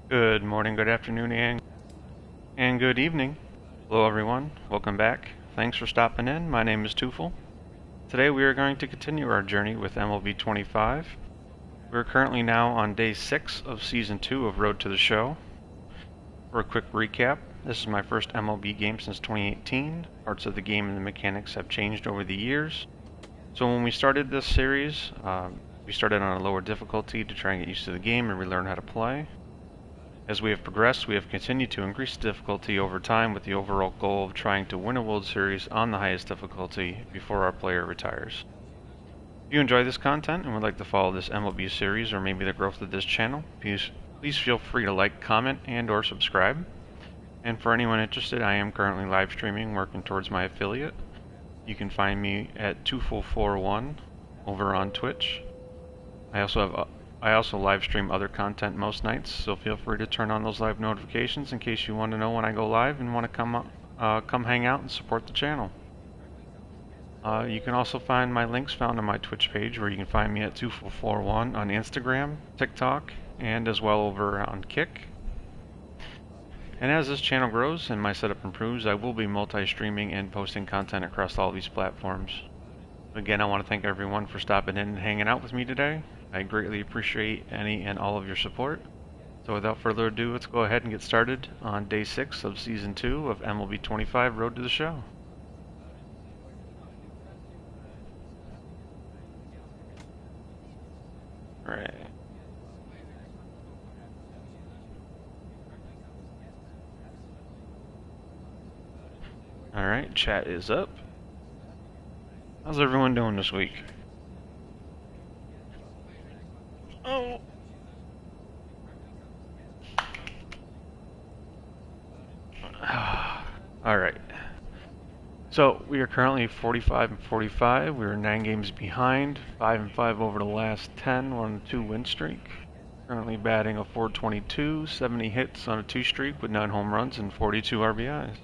Good morning, good afternoon, and good evening. Hello, everyone. Welcome back. Thanks for stopping in. My name is Tufel. Today we are going to continue our journey with MLB 25. We're currently now on day 6 of Season 2 of Road to the Show. For a quick recap, this is my first MLB game since 2018. Parts of the game and the mechanics have changed over the years. So when we started this series, we started on a lower difficulty to try and get used to the game and relearn how to play. As we have progressed, we have continued to increase difficulty over time with the overall goal of trying to win a World Series on the highest difficulty before our player retires. If you enjoy this content and would like to follow this MLB series or maybe the growth of this channel, please feel free to like, comment, and or subscribe. And for anyone interested, I am currently live streaming, working towards my affiliate. You can find me at Tufel41 over on Twitch. I also live stream other content most nights, so feel free to turn on those live notifications in case you want to know when I go live and want to come hang out and support the channel. You can also find my links found on my Twitch page, where you can find me at Tufel41 on Instagram, TikTok, and as well over on Kick. And as this channel grows and my setup improves, I will be multi-streaming and posting content across all these platforms. Again, I want to thank everyone for stopping in and hanging out with me today. I greatly appreciate any and all of your support. So without further ado, let's go ahead and get started on day 6 of Season 2 of MLB 25 Road to the Show. Alright. Alright, chat is up. How's everyone doing this week? Oh. Alright. So, we are currently 45 and 45. We are 9 games behind, 5 and 5 over the last 10, 1-2 win streak. Currently batting a .422, 70 hits on a 2 streak with 9 home runs and 42 RBIs.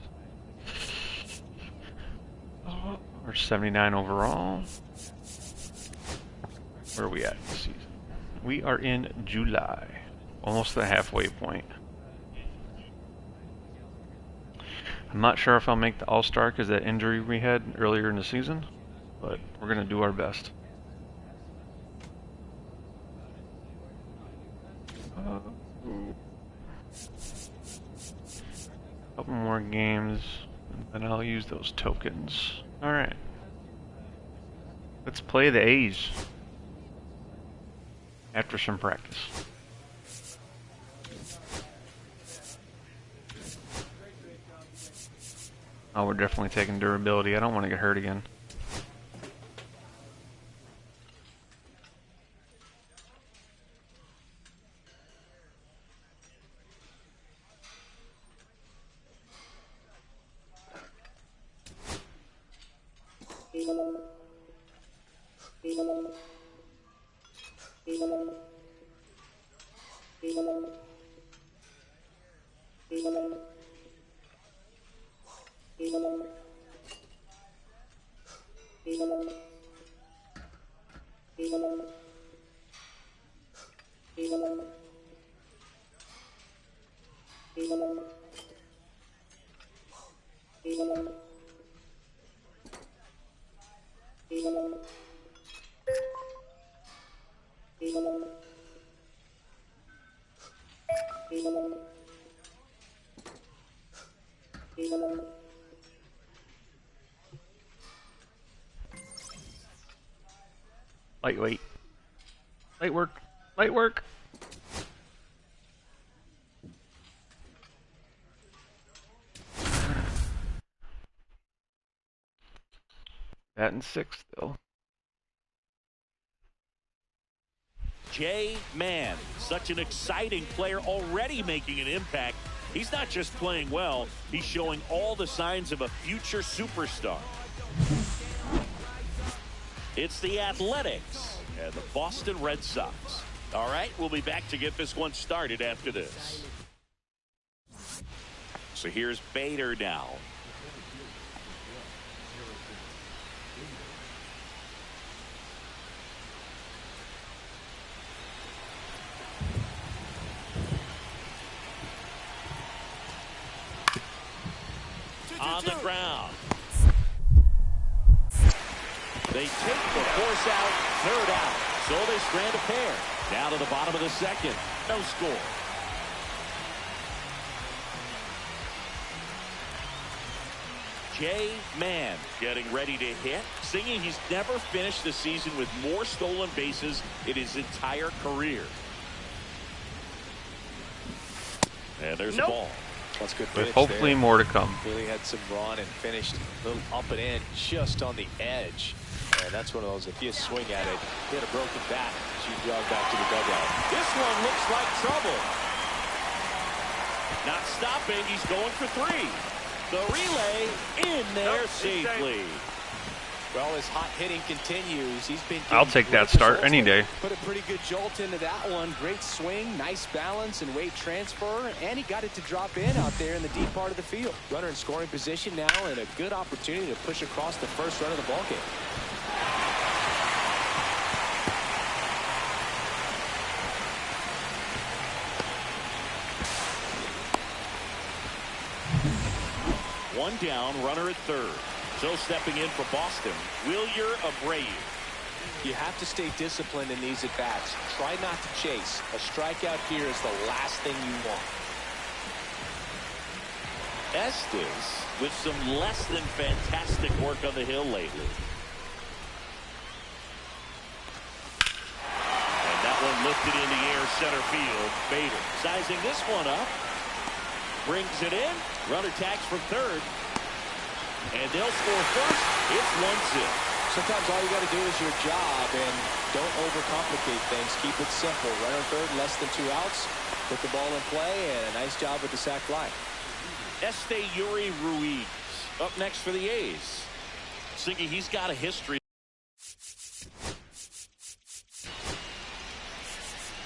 We're 79 overall. Where are we at this season? We are in July, almost the halfway point. I'm not sure if I'll make the All-Star because of that injury we had earlier in the season, but we're going to do our best. Couple more games, and then I'll use those tokens. Alright. Let's play the A's after some practice. Oh, we're definitely taking durability. I don't want to get hurt again. Lightweight. Light work. Light work. Batting 6 still. Jay Mann, such an exciting player, already making an impact. He's not just playing well, he's showing all the signs of a future superstar. It's the Athletics and the Boston Red Sox. All right, we'll be back to get this one started after this. So here's Bader now. on the ground. They take the force out, third out. So they strand a pair. Down to the bottom of the second. No score. Jay Mann getting ready to hit, singing he's never finished the season with more stolen bases in his entire career. And there's the ball. That's good. With hopefully there. more to come. Really had some run and finished a little up and in, just on the edge. And that's one of those, if you swing at it, hit a broken bat, you jog back to the dugout. This one looks like trouble. Not stopping, he's going for three. The relay in there safely. Well, his hot hitting continues. He's been. I'll take that start any day. Put a pretty good jolt into that one. Great swing, nice balance and weight transfer, and he got it to drop in out there in the deep part of the field. Runner in scoring position now, and a good opportunity to push across the first run of the ballgame. One down, runner at third. So stepping in for Boston, Wilyer Abreu. You have to stay disciplined in these at-bats. Try not to chase. A strikeout here is the last thing you want. Estes with some less than fantastic work on the hill lately. And that one lifted in the air, center field. Bader sizing this one up. Brings it in. Runner tags from third. And they'll score first. It's 1-0. Sometimes all you got to do is your job, and don't overcomplicate things. Keep it simple. Runner third, less than 2 outs. Put the ball in play, and a nice job with the sac fly. Esteury Ruiz up next for the A's. Siggy, he's got a history.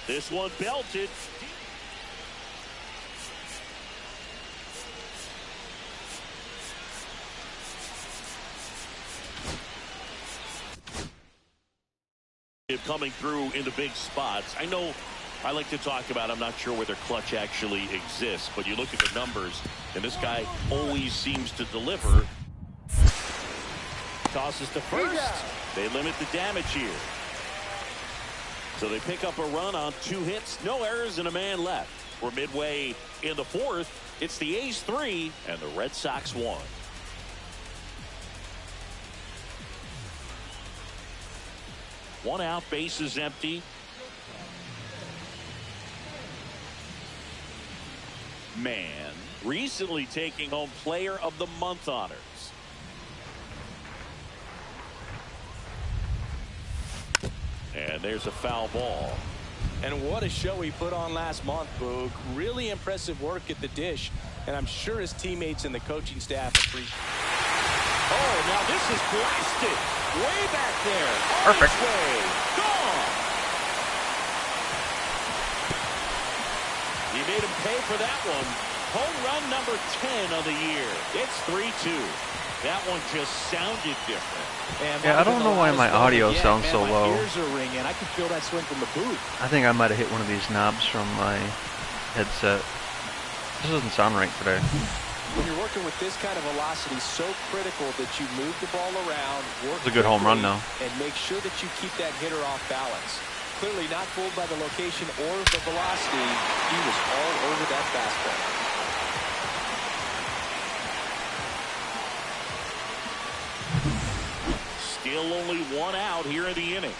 This one belted. Coming through in the big spots. I know I like to talk about, I'm not sure whether clutch actually exists, but you look at the numbers, and this guy always seems to deliver. Tosses to first. They limit the damage here. So they pick up a run on 2 hits, no errors, and a man left. We're midway in the fourth. It's the A's 3 and the Red Sox 1. One out, base is empty. Man, recently taking home Player of the Month honors. And there's a foul ball. And what a show he put on last month, Boog. Really impressive work at the dish, and I'm sure his teammates and the coaching staff appreciate it. Oh, now this is blasted. Way back there. Perfect. Way. Gone. He made him pay for that one. Home run number 10 of the year. It's 3-2. That one just sounded different. Yeah, I don't know why my audio sounds so low. My ears are ringing. I can feel that swing from the booth. I think I might have hit one of these knobs from my headset. This doesn't sound right today. When you're working with this kind of velocity, so critical that you move the ball around, work It's a good home run, though. and make sure that you keep that hitter off balance. Clearly not fooled by the location or the velocity. He was all over that fastball. Still only 1 out here in the inning.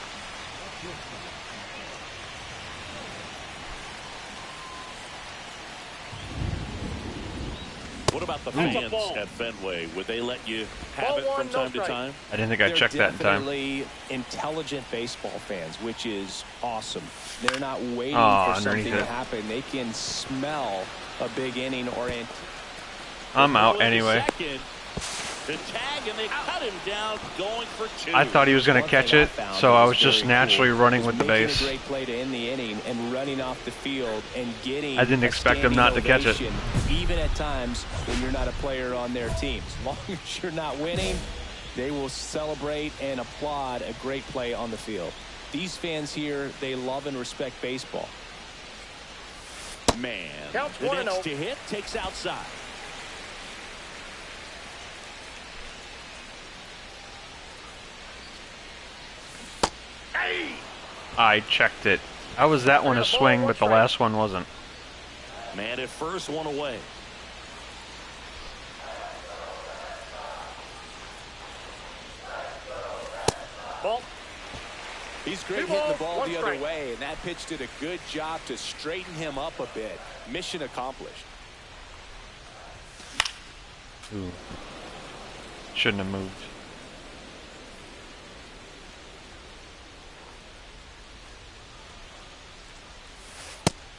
What about the fans at Fenway? Would they let you have it from time to time? I didn't think I checked that in time. Definitely intelligent baseball fans, which is awesome. They're not waiting Oh, for something underneath to it. happen. They can smell a big inning or I'm out Going to anyway. second. The tag, and they cut him down, going for 2. I thought he was going to One catch thing I it, found so I was was just very naturally cool running was with the making base. a great play to end the inning and running off the field and getting I didn't a expect him standing not to catch it. ovation, even at times when you're not a player on their team. As long as you're not winning, they will celebrate and applaud a great play on the field. These fans here, they love and respect baseball. Man, Counts the 1-0. next to hit takes outside. I checked it. How was that one a swing, but the last one wasn't? Man at first, one away. Ball. He's great hitting the ball the other way, and that pitch did a good job to straighten him up a bit. Mission accomplished. Ooh. Shouldn't have moved.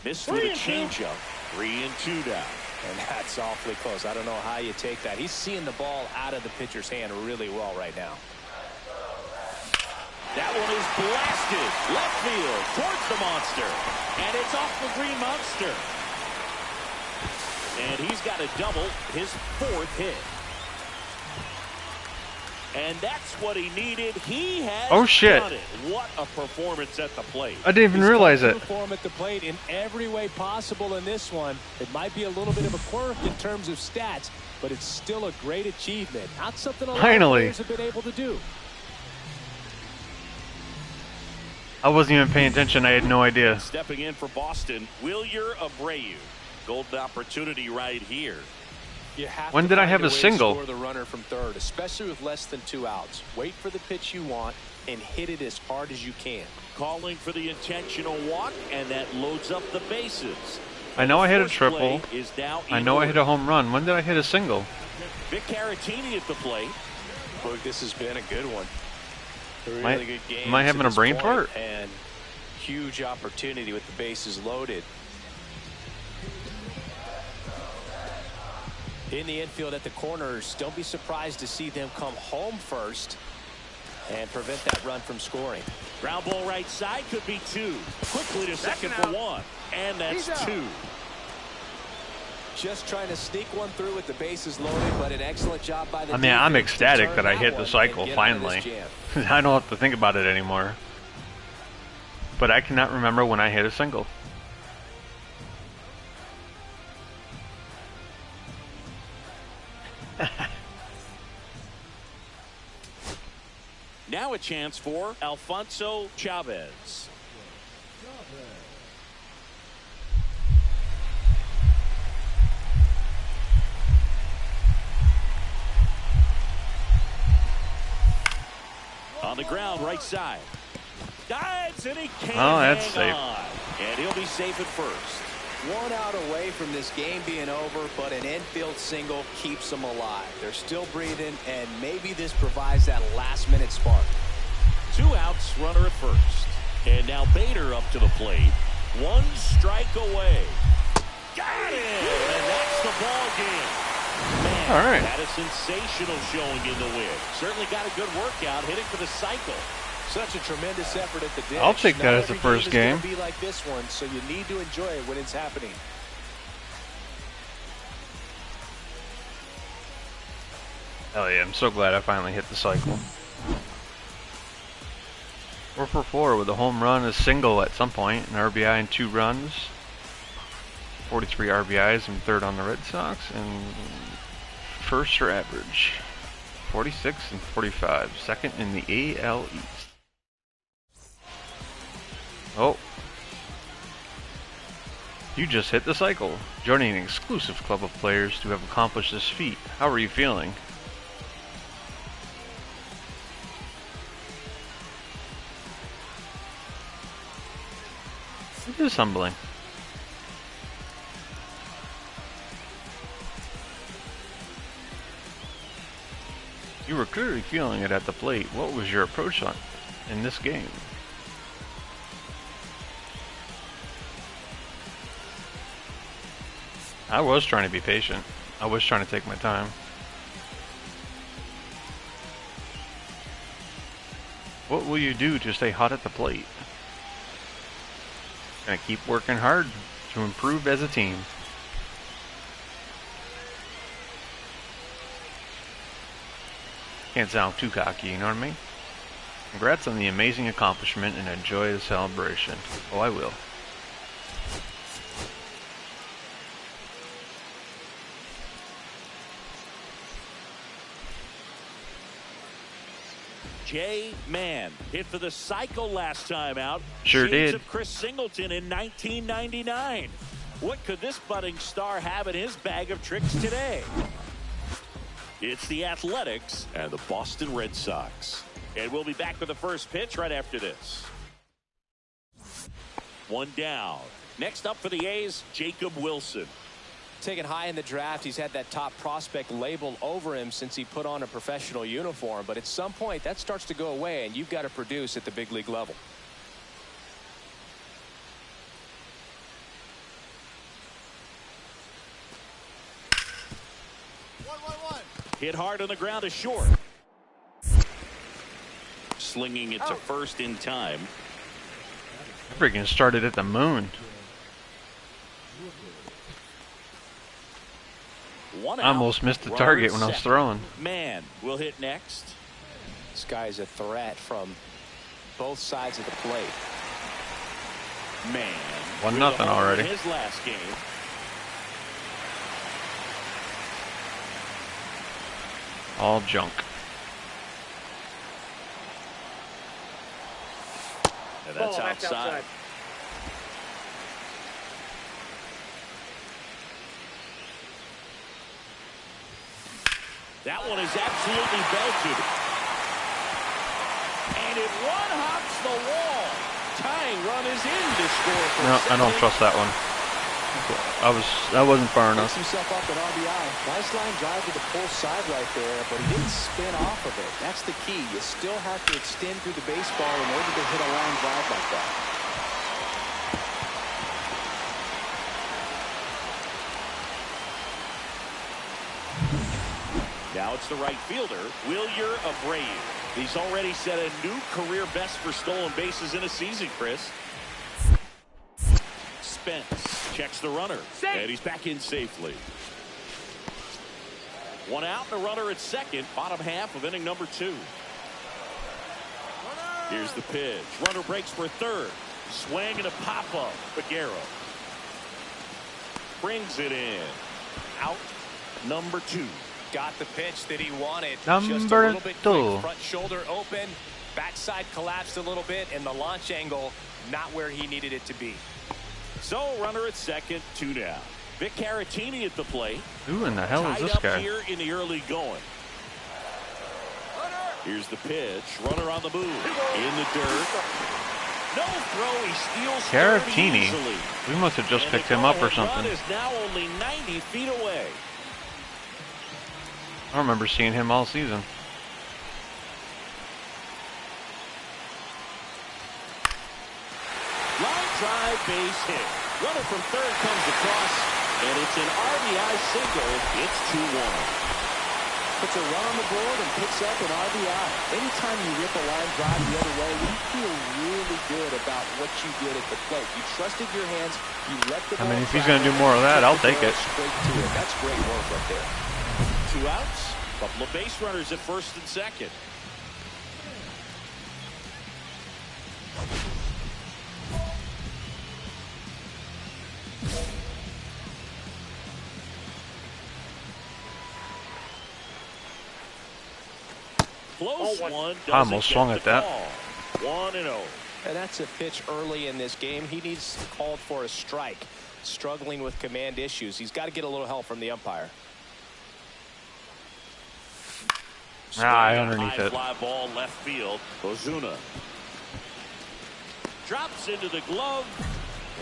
Missed with a changeup. 3-2 down. And that's awfully close. I don't know how you take that. He's seeing the ball out of the pitcher's hand really well right now. That one is blasted left field towards the monster. And it's off the green monster. And he's got a double, his 4th hit. And that's what he needed. He has done it. What a performance at the plate. I didn't even realize it. Perform at the plate in every way possible in this one. It might be a little bit of a quirk in terms of stats, but it's still a great achievement. Not something a lot of players have been able to do. I wasn't even paying attention. I had no idea. Stepping in for Boston, Wilyer Abreu. Golden opportunity right here. When did I have a single? Score the runner from third, especially with less than 2 outs. Wait for the pitch you want and hit it as hard as you can. Calling for the intentional walk, and that loads up the bases. I know I hit a triple. I know I hit a home run. When did I hit a single? Vic Caratini at the plate. Look, this has been a good one. A really good game. Am I having a brain fart? And huge opportunity with the bases loaded. In the infield at the corners, don't be surprised to see them come home first and prevent that run from scoring. Ground ball right side, could be 2. Quickly to second for 1. And that's 2. Just trying to sneak one through with the bases loaded, but an excellent job by the defense. I'm ecstatic that I hit the cycle finally. I don't have to think about it anymore. But I cannot remember when I hit a single. Now a chance for Alfonso Chavez. On the ground, right side. Dives, and he can't that's hang safe. on. And he'll be safe at first. 1 out away from this game being over, but an infield single keeps them alive. They're still breathing, and maybe this provides that last-minute spark. 2 outs, runner at first. And now Bader up to the plate. 1 strike away. Got it! And that's the ball game. Man, all right. Had a sensational showing in the win. Certainly got a good workout, hitting for the cycle. Such a tremendous effort at the ditch. I'll take that as the first game. Be like this one, so you need to enjoy it when it's happening. Hell yeah, I'm so glad I finally hit the cycle. 4 for 4 with a home run, a single at some point, an RBI and 2 runs. 43 RBIs and 3rd on the Red Sox, and first for average. 46 and 45, 2nd in the AL East. Oh. You just hit the cycle, joining an exclusive club of players to have accomplished this feat. How are you feeling? It is humbling. You were clearly feeling it at the plate. What was your approach in this game? I was trying to be patient. I was trying to take my time. What will you do to stay hot at the plate? Gonna keep working hard to improve as a team. Can't sound too cocky, you know what I mean? Congrats on the amazing accomplishment and enjoy the celebration. Oh, I will. J-Man hit for the cycle last time out. Sure Shades did. of Chris Singleton in 1999. What could this budding star have in his bag of tricks today? It's the Athletics and the Boston Red Sox. And we'll be back with the first pitch right after this. One down. Next up for the A's, Jacob Wilson. Taken high in the draft, he's had that top prospect label over him since he put on a professional uniform. But at some point, that starts to go away, and you've got to produce at the big league level. Hit hard on the ground to short. Slinging it to first in time. Freaking started at the moon. One I out. almost missed the Runner target at when I was second. throwing. Man will hit next. This guy's a threat from both sides of the plate. Man. 1-0 with a home already. in his last game. All junk. And that's outside. That one is absolutely belted. And it one-hops the wall. Tying run is in to score for No, I don't second. trust that one. That wasn't far enough. Picks himself up an RBI. Nice line drive to the pull side right there, but he didn't spin off of it. That's the key. You still have to extend through the baseball in order to hit a line drive like that. Now it's the right fielder, Wilyer Abreu. He's already set a new career best for stolen bases in a season, Chris. Spence checks the runner, and he's back in safely. One out and a runner at second, bottom half of inning number 2. Here's the pitch. Runner breaks for third. Swing and a pop-up. Figueroa brings it in. Out number 2. Got the pitch that he wanted. Just a Number little bit 2. quick. Front shoulder open. Backside collapsed a little bit, and the launch angle not where he needed it to be. So runner at second, 2 down. Vic Caratini at the plate. Who in the hell is Tied this up guy? here in the early going. Here's the pitch. Runner on the move. In the dirt. No throw. He steals third Caratini. easily. We must have just And picked the him up or go-ahead run something. is now only 90 feet away. I don't remember seeing him all season. Line drive, base hit. Runner from third comes across, and it's an RBI single. It's 2-1. Puts a run on the board and picks up an RBI. Anytime you rip a line drive the other way, you feel really good about what you did at the plate. You trusted your hands. You let the I ball mean, if he's travel, going to do more of that, I'll took the take it. ball straight to it. That's great work right there. 2 outs. Couple of base runners at first and second. Close one. I almost swung at that. 1-0. And that's a pitch early in this game. He needs called for a strike. Struggling with command issues. He's got to get a little help from the umpire. Ah, underneath High it. fly ball left field. Ozuna drops into the glove,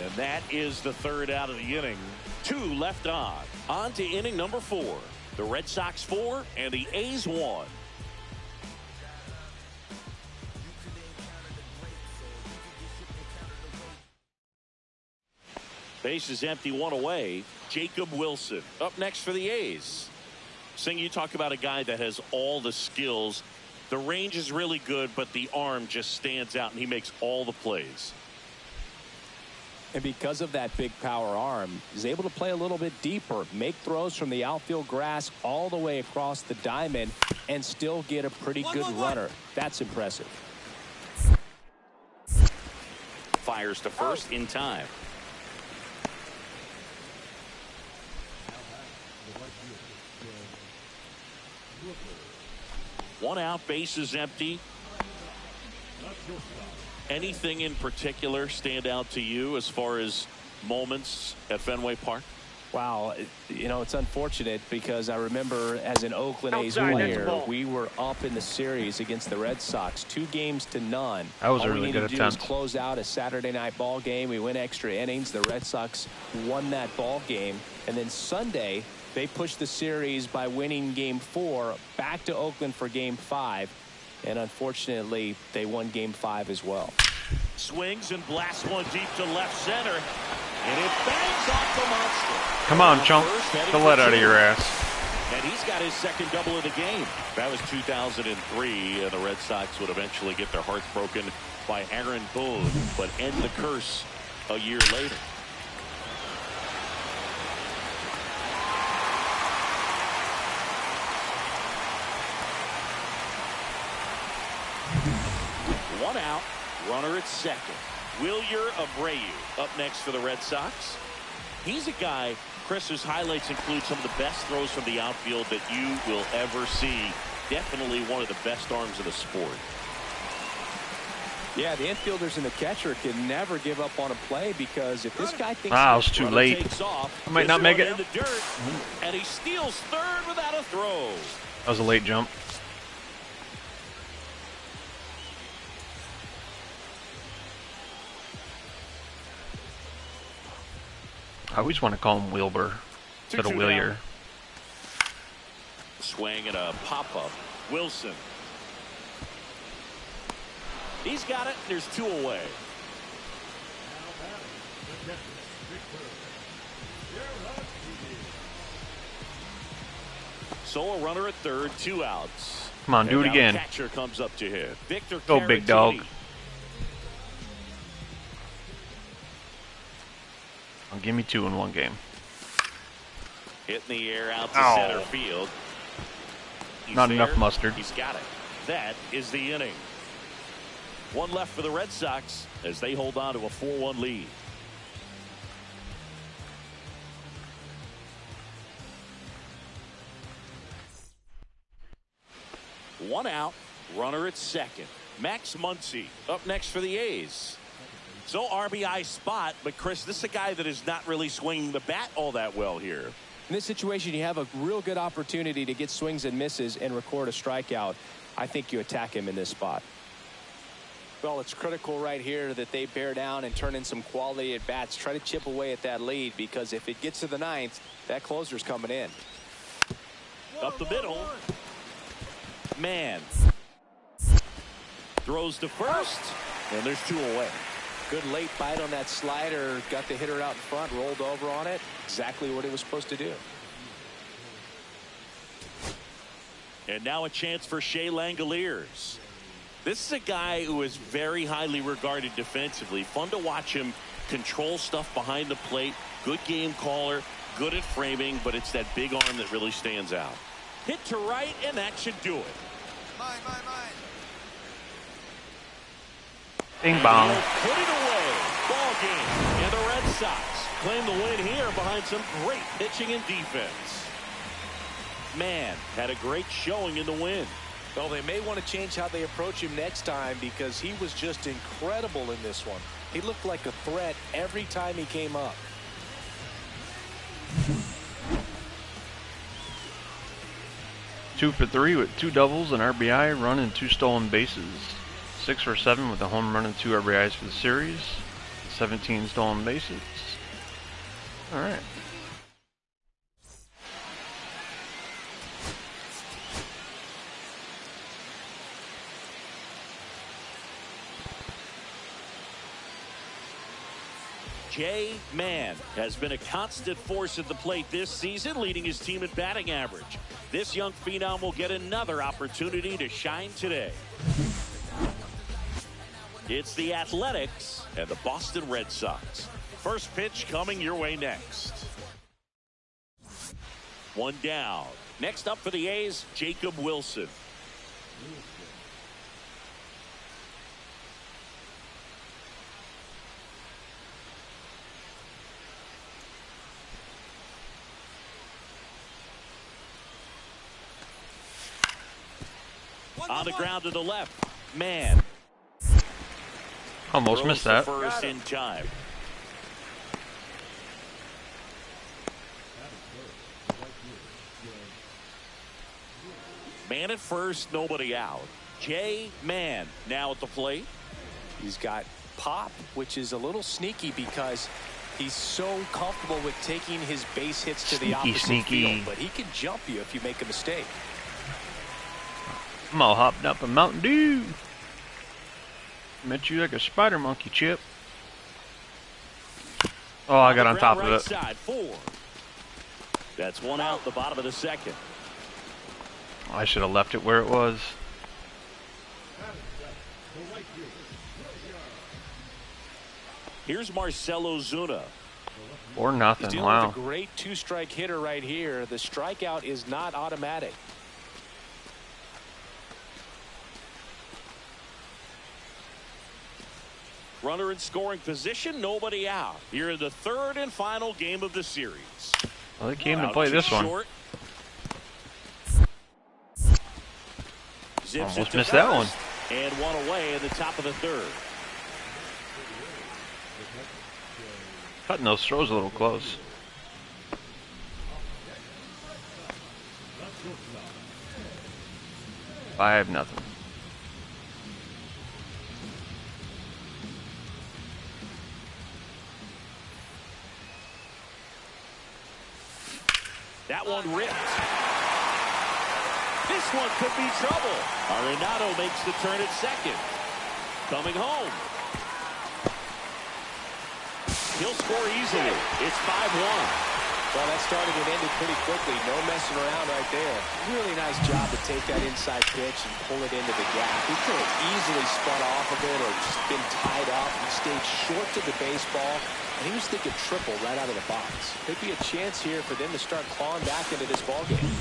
and that is the third out of the inning. 2 left on. On to inning number 4. The Red Sox 4 and the A's 1. Base is empty, 1 away. Jacob Wilson up next for the A's. Sing, you talk about a guy that has all the skills. The range is really good, but the arm just stands out, and he makes all the plays. And because of that big power arm, he's able to play a little bit deeper, make throws from the outfield grass all the way across the diamond, and still get a pretty good runner. That's impressive. Fires to first in time. One out, base is empty. Anything in particular stand out to you as far as moments at Fenway Park? Wow, you know, it's unfortunate because I remember as an Oakland A's Outside, player, we were up in the series against the Red Sox, 2-0. That was a All really we good needed to do was attempt. close out a Saturday night ball game. We went extra innings. The Red Sox won that ball game. And then Sunday, they pushed the series by winning Game 4 back to Oakland for Game 5. And unfortunately, they won Game 5 as well. Swings and blasts one deep to left center. And it bangs off the monster. Come on, chunk. Get the lead out of your ass. And he's got his second double of the game. That was 2003, and the Red Sox would eventually get their hearts broken by Aaron Boone, but end the curse a year later. One out, runner at second. Wilyer Abreu up next for the Red Sox. He's a guy, Chris, whose highlights include some of the best throws from the outfield that you will ever see. Definitely one of the best arms of the sport. Yeah, the infielders and the catcher can never give up on a play because if this guy thinks Ah, it was too late. Takes off, I might not make it. in the dirt, and he steals third without a throw. That was a late jump. I always want to call him Wilbur instead of 2-2 Willier. down. Swing and a pop-up. Wilson. He's got it. There's 2 away. So a runner at third, 2 outs. Come on, do it And now again. the catcher comes up to hit. Victor Go, big dog. Caratini. Give me 2 in one game. Hit in the air out to Ow. center field. He's Not there. enough mustard. He's got it. That is the inning. 1 left for the Red Sox as they hold on to a 4-1 lead. One out, runner at second. Max Muncy up next for the A's. So RBI spot, but Chris, this is a guy that is not really swinging the bat all that well here. In this situation, you have a real good opportunity to get swings and misses and record a strikeout. I think you attack him in this spot. Well, it's critical right here that they bear down and turn in some quality at bats. Try to chip away at that lead because if it gets to the 9th, that closer's coming in. Up the middle. Man. Throws to first, and there's 2 away. Good late bite on that slider. Got the hitter out in front, rolled over on it. Exactly what he was supposed to do. And now a chance for Shea Langoliers. This is a guy who is very highly regarded defensively. Fun to watch him control stuff behind the plate. Good game caller, good at framing, but it's that big arm that really stands out. Hit to right, and that should do it. Mine. Bing bong. Put it away. Ball game. And the Red Sox claim the win here behind some great pitching and defense. Man, had a great showing in the win. Well, they may want to change how they approach him next time because he was just incredible in this one. He looked like a threat every time he came up. Two for 3 with 2 doubles, an RBI, run, and 2 stolen bases. 6 for 7 with a home run and 2 RBIs for the series. 17 stolen bases. All right. Jay Mann has been a constant force at the plate this season, leading his team in batting average. This young phenom will get another opportunity to shine today. It's the Athletics and the Boston Red Sox. First pitch coming your way next. 1 down. Next up for the A's, Jacob Wilson. On the ground to the left. Man. Almost Throws missed the that. first in time. Man at first, nobody out. Jay Mann now at the plate. He's got pop, which is a little sneaky because he's so comfortable with taking his base hits to the opposite field. But he can jump you if you make a mistake. I'm all hopped up in Mountain Dew. Met you like a spider monkey, Chip. Oh, I got on top of it. Side, 4. That's one out the bottom of the second. I should have left it where it was. Here's Marcell Ozuna. Or He's nothing. dealing Wow. with a great two-strike hitter right here. The strikeout is not automatic. Runner in scoring position, nobody out. Here in the third and final game of the series. Well, they came to play this one. Almost missed that one. And one away in the top of the third. Cutting those throws a little close. I have nothing. That one ripped. This one could be trouble. Arenado makes the turn at second. Coming home. He'll score easily. It's 5-1. Well, that started and ended pretty quickly. No messing around right there. Really nice job to take that inside pitch and pull it into the gap. He could have easily spun off of it or just been tied up. He stayed short to the baseball, and he was thinking triple right out of the box. Could be a chance here for them to start clawing back into this ballgame.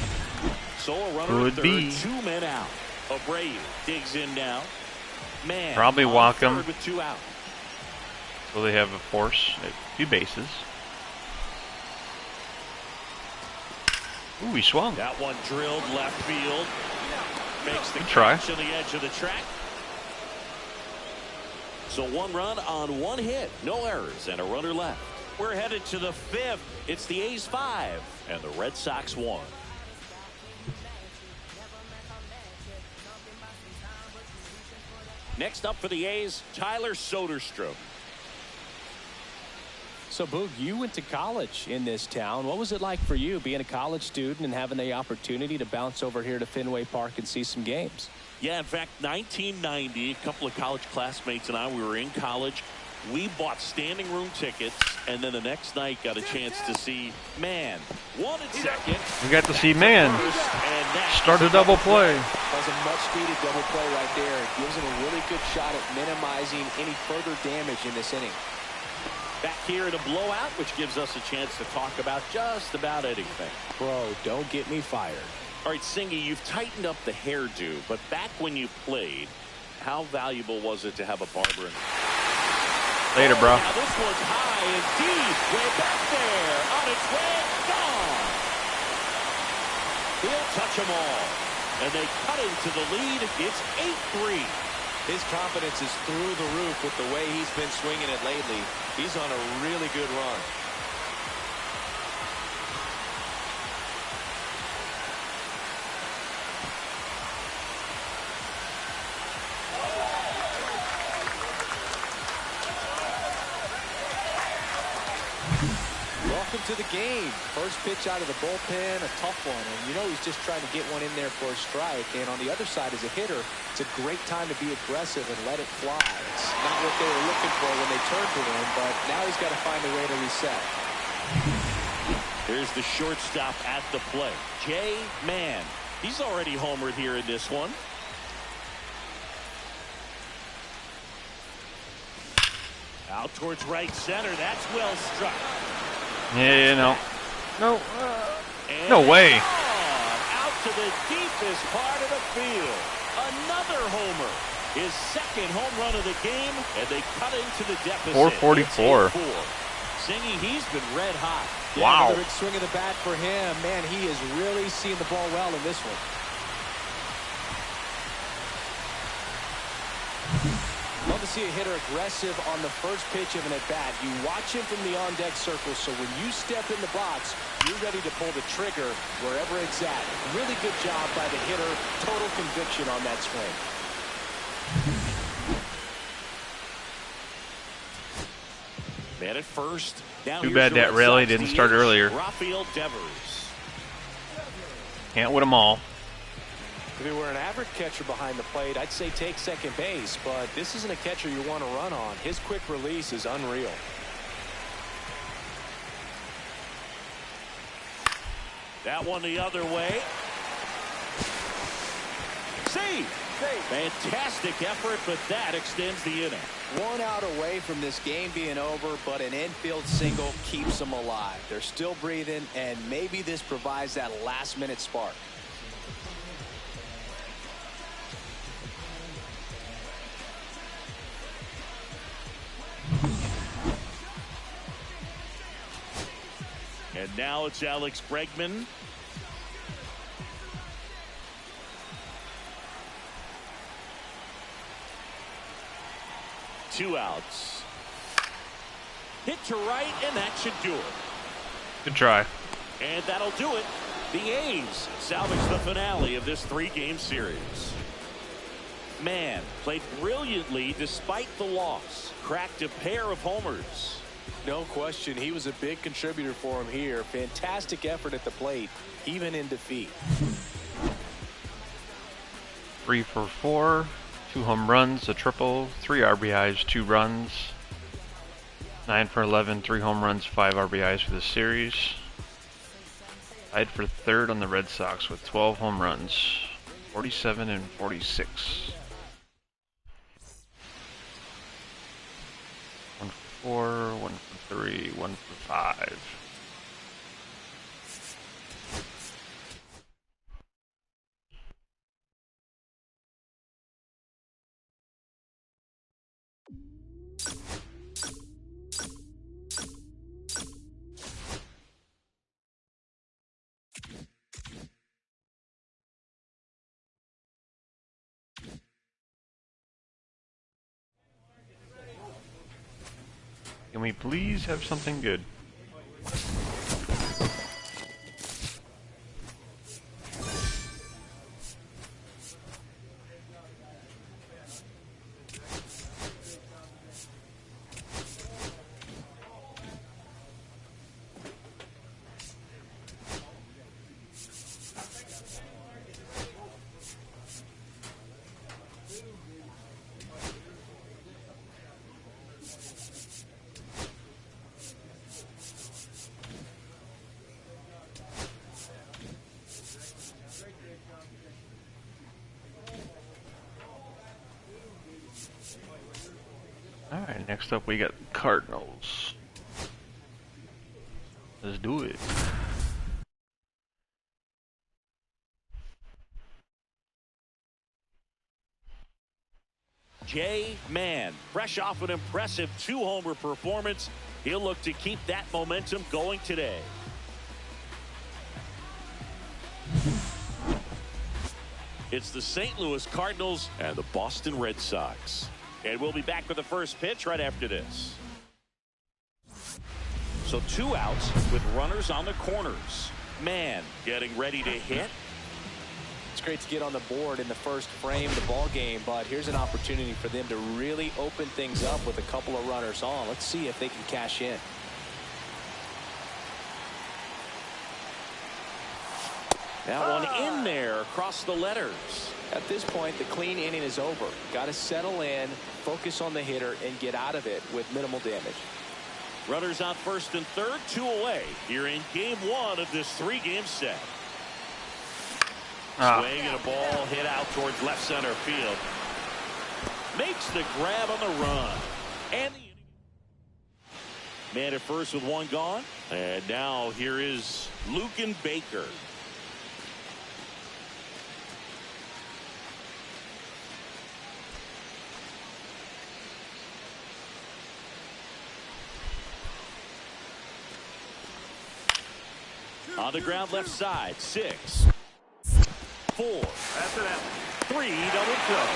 So a runner at Could third, be. 2 men out. Abreu digs in now. Man, Probably on walk third him. with 2 out. So they have a force at 2 bases. Ooh, he swung. That one drilled left field. Makes the Good try. catch on the edge of the track. So 1 run on 1 hit. No errors and a runner left. We're headed to the 5th. It's the A's 5 and the Red Sox 1. Next up for the A's, Tyler Soderstrom. So, Boog, you went to college in this town. What was it like for you being a college student and having the opportunity to bounce over here to Fenway Park and see some games? Yeah, in fact, 1990, a couple of college classmates and I, we were in college. We bought standing room tickets, and then the next night got a chance to see Man. 1 at second. We got to see Man And start a double play. That was a much-needed double play right there. It gives him a really good shot at minimizing any further damage in this inning. Back here in a blowout, which gives us a chance to talk about just about anything. Bro, don't get me fired. All right, Singy, you've tightened up the hairdo, but back when you played, how valuable was it to have a barber? Later, bro. Now this one's high and deep, way back there, on its way, gone. He'll touch them all, and they cut into the lead. It's 8-3. His confidence is through the roof with the way he's been swinging it lately. He's on a really good run. Welcome to the game. First pitch out of the bullpen, a tough one. And you know he's just trying to get one in there for a strike. And on the other side, as a hitter, it's a great time to be aggressive and let it fly. It's not what they were looking for when they turned to him, but now he's got to find a way to reset. Here's the shortstop at the plate, Jay Mann. He's already homered here in this one. Out towards right center. That's well struck. Yeah, no. No. And No way. out to the deepest part of the field. Another homer. His second home run of the game, and they cut into the deficit. 444. Singy, he's been red hot. Wow. Another big swing of the bat for him. Man, he is really seeing the ball well in this one. Love to see a hitter aggressive on the first pitch of an at-bat, you watch him from the on-deck circle, so when you step in the box, you're ready to pull the trigger wherever it's at. Really good job by the hitter. Total conviction on that swing. Man at first. Now too bad that rally didn't start earlier. Rafael Devers. Can't win them all. If he were an average catcher behind the plate, I'd say take second base, but this isn't a catcher you want to run on. His quick release is unreal. That one the other way. See, fantastic effort, but that extends the inning. 1 out away from this game being over, but an infield single keeps them alive. They're still breathing, and maybe this provides that last-minute spark. And now it's Alex Bregman. Two outs. Hit to right, and that should do it. Good try. And that'll do it. The A's salvage the finale of this 3-game series. Man played brilliantly despite the loss. Cracked a pair of homers. No question, he was a big contributor for him here. Fantastic effort at the plate, even in defeat. 3 for 4, 2 home runs, a triple, 3 RBIs, 2 runs. 9 for 11, 3 home runs, 5 RBIs for the series. Tied for third on the Red Sox with 12 home runs, 47 and 46. 1 for 4, 1 for 3, 1 for 5. Can we please have something good? Alright, next up we got Cardinals. Let's do it. J-Man, fresh off an impressive 2-homer performance, he'll look to keep that momentum going today. It's the St. Louis Cardinals and the Boston Red Sox. And we'll be back with the first pitch right after this. So 2 outs with runners on the corners. Man getting ready to hit. It's great to get on the board in the first frame of the ball game, but here's an opportunity for them to really open things up with a couple of runners on. Let's see if they can cash in. That one in there across the letters. At this point, the clean inning is over. Got to settle in, focus on the hitter, and get out of it with minimal damage. Runners on first and third, 2 away here in game 1 of this 3-game set. Swing and a ball hit out towards left center field. Makes the grab on the run. And the inning. Man at first with 1 gone. And now here is Luken Baker. On the ground left side, 6, 4, 3 double play,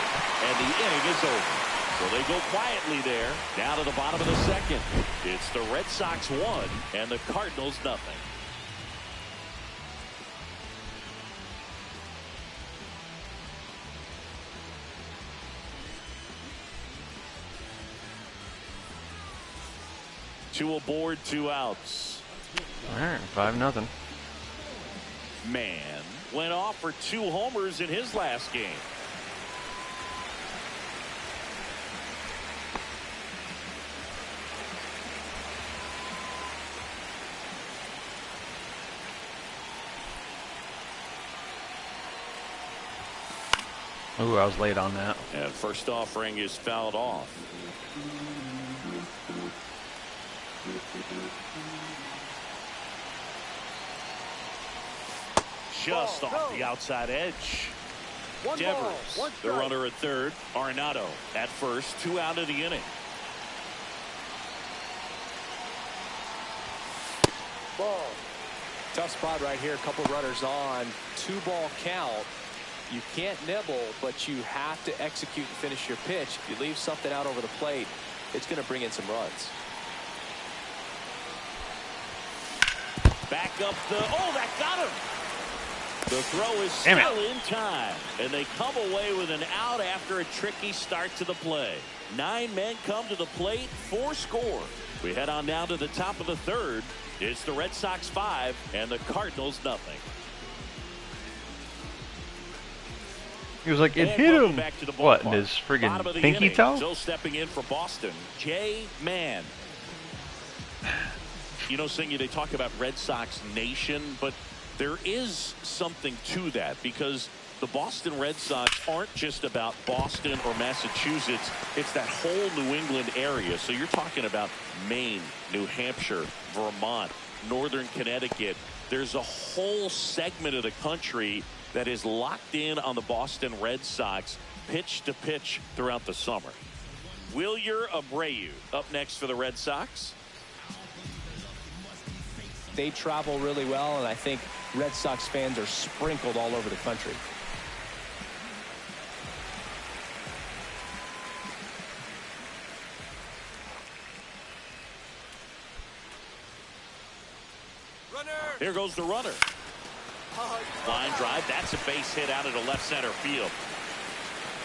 and the inning is over. So they go quietly there. Down to the bottom of the second. It's the Red Sox 1 and the Cardinals nothing. Two aboard, 2 outs. All right, 5-0. Mann went off for 2 homers in his last game. Ooh, I was late on that. And first offering is fouled off. Just off the outside edge. Devers, the runner at third. Arenado at first. 2 out of the inning. Ball. Tough spot right here. A couple runners on. 2-ball count. You can't nibble, but you have to execute and finish your pitch. If you leave something out over the plate, it's going to bring in some runs. Back up the. Oh, that got him. The throw is still in time, and they come away with an out after a tricky start to the play. 9 men come to the plate, 4 score. We head on down to the top of the third. It's the Red Sox 5 and the Cardinals nothing. He was like, it And hit welcome him. back to the What, in ballpark. his friggin' Bottom of the pinky inning. toe? Still stepping in for Boston, Jay Mann. You know, Singy, they talk about Red Sox Nation, but there is something to that because the Boston Red Sox aren't just about Boston or Massachusetts. It's that whole New England area. So you're talking about Maine, New Hampshire, Vermont, Northern Connecticut. There's a whole segment of the country that is locked in on the Boston Red Sox pitch to pitch throughout the summer. Wilyer Abreu up next for the Red Sox. They travel really well, and I think Red Sox fans are sprinkled all over the country. Here goes the runner. Line drive. That's a base hit out of the left center field.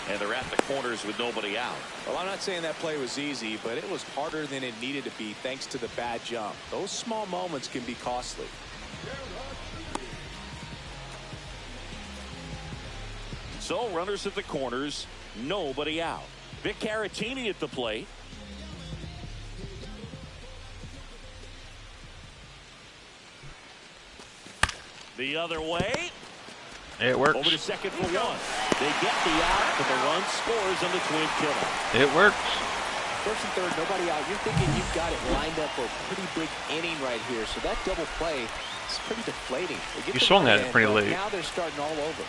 And they're at the corners with nobody out. Well, I'm not saying that play was easy, but it was harder than it needed to be thanks to the bad jump. Those small moments can be costly. So runners at the corners, nobody out. Vic Caratini at the plate. The other way. It works. Over to second for 1. They get the out, but the run scores on the twin killer. It works. First and third, nobody out. You're thinking you've got it lined up for a pretty big inning right here. So that double play is pretty deflating. You swung at it pretty late. Now they're starting all over.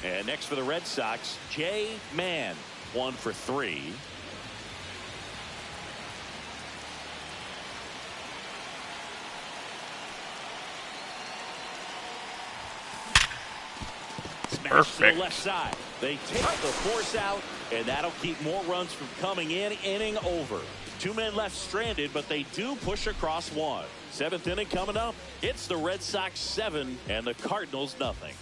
And next for the Red Sox, Jay Mann, 1 for 3. Smash to the left side. They take the force out, and that'll keep more runs from coming in. Inning over. 2 men left stranded, but they do push across 1. 7th inning coming up. It's the Red Sox 7 and the Cardinals nothing.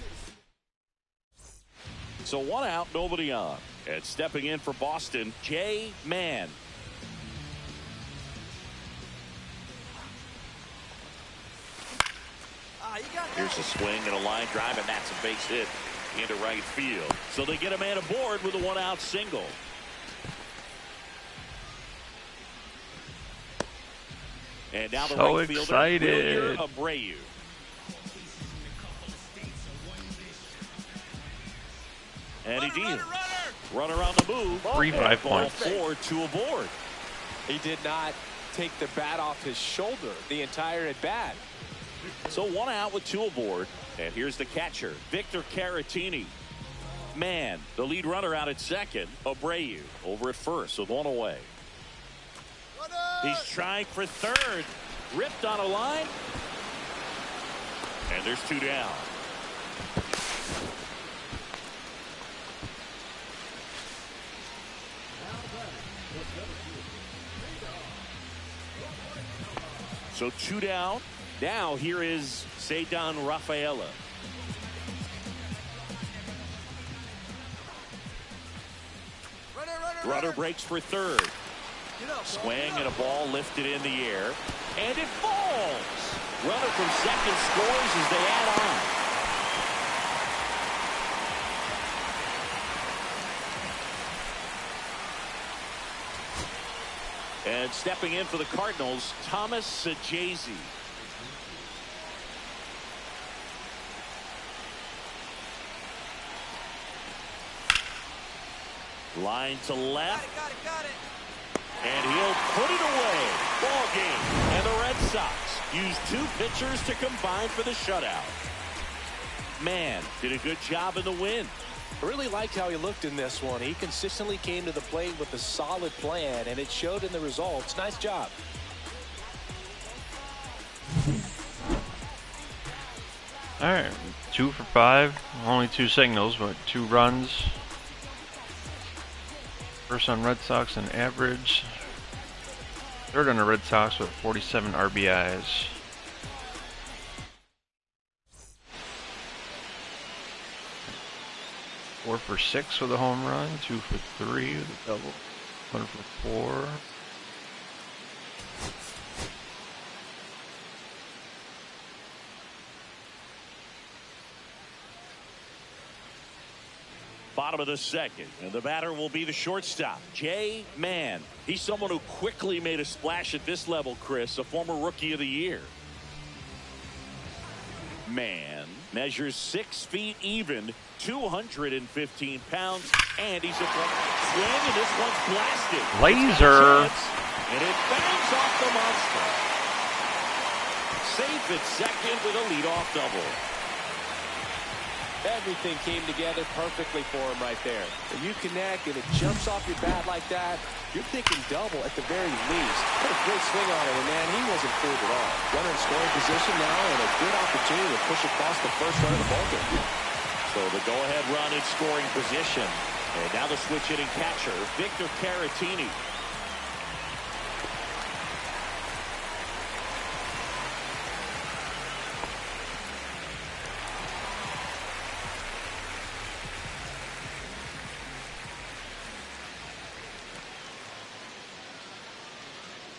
So 1 out, nobody on. And stepping in for Boston, Jay Mann. Here's a swing and a line drive, and that's a base hit into right field. So they get a man aboard with a 1-out single. And now the So right fielder, excited. Wilyer Abreu. And he deals. Runner on the move. 3 5 points. 4, 2 aboard. He did not take the bat off his shoulder the entire at bat. So 1 out with 2 aboard. And here's the catcher, Victor Caratini. Mann, the lead runner out at second. Abreu over at first with 1 away. He's trying for third. Ripped on a line. And there's 2 down. So 2 down. Now here is Ceddanne Rafaela. Runner breaks for third. Swing and a ball lifted in the air. And it falls. Runner from second scores as they add on. And stepping in for the Cardinals, Thomas Saggese. Line to left. Got it. And he'll put it away. Ball game. And the Red Sox use 2 pitchers to combine for the shutout. Man, did a good job in the win. I really liked how he looked in this one. He consistently came to the plate with a solid plan, and it showed in the results. Nice job. All right, 2 for 5. Only 2 signals, but 2 runs. First on Red Sox in average. Third on the Red Sox with 47 RBIs. Four for 6 with a home run. 2 for 3 with a double. 1 for 4. Bottom of the second, and the batter will be the shortstop, Jay Mann. He's someone who quickly made a splash at this level, Chris, a former Rookie of the Year. Mann measures 6 feet even, 215 pounds, and he's a swing, and this one's blasted. Laser. And it bangs off the monster. Safe at second with a leadoff double. Everything came together perfectly for him right there. When you connect and it jumps off your bat like that, you're thinking double at the very least. Put a great swing on it, and man, he wasn't fooled at all. Runner in scoring position now, and a good opportunity to push across the first run of the ball game. So the go-ahead run in scoring position. And now the switch hitting catcher, Victor Caratini.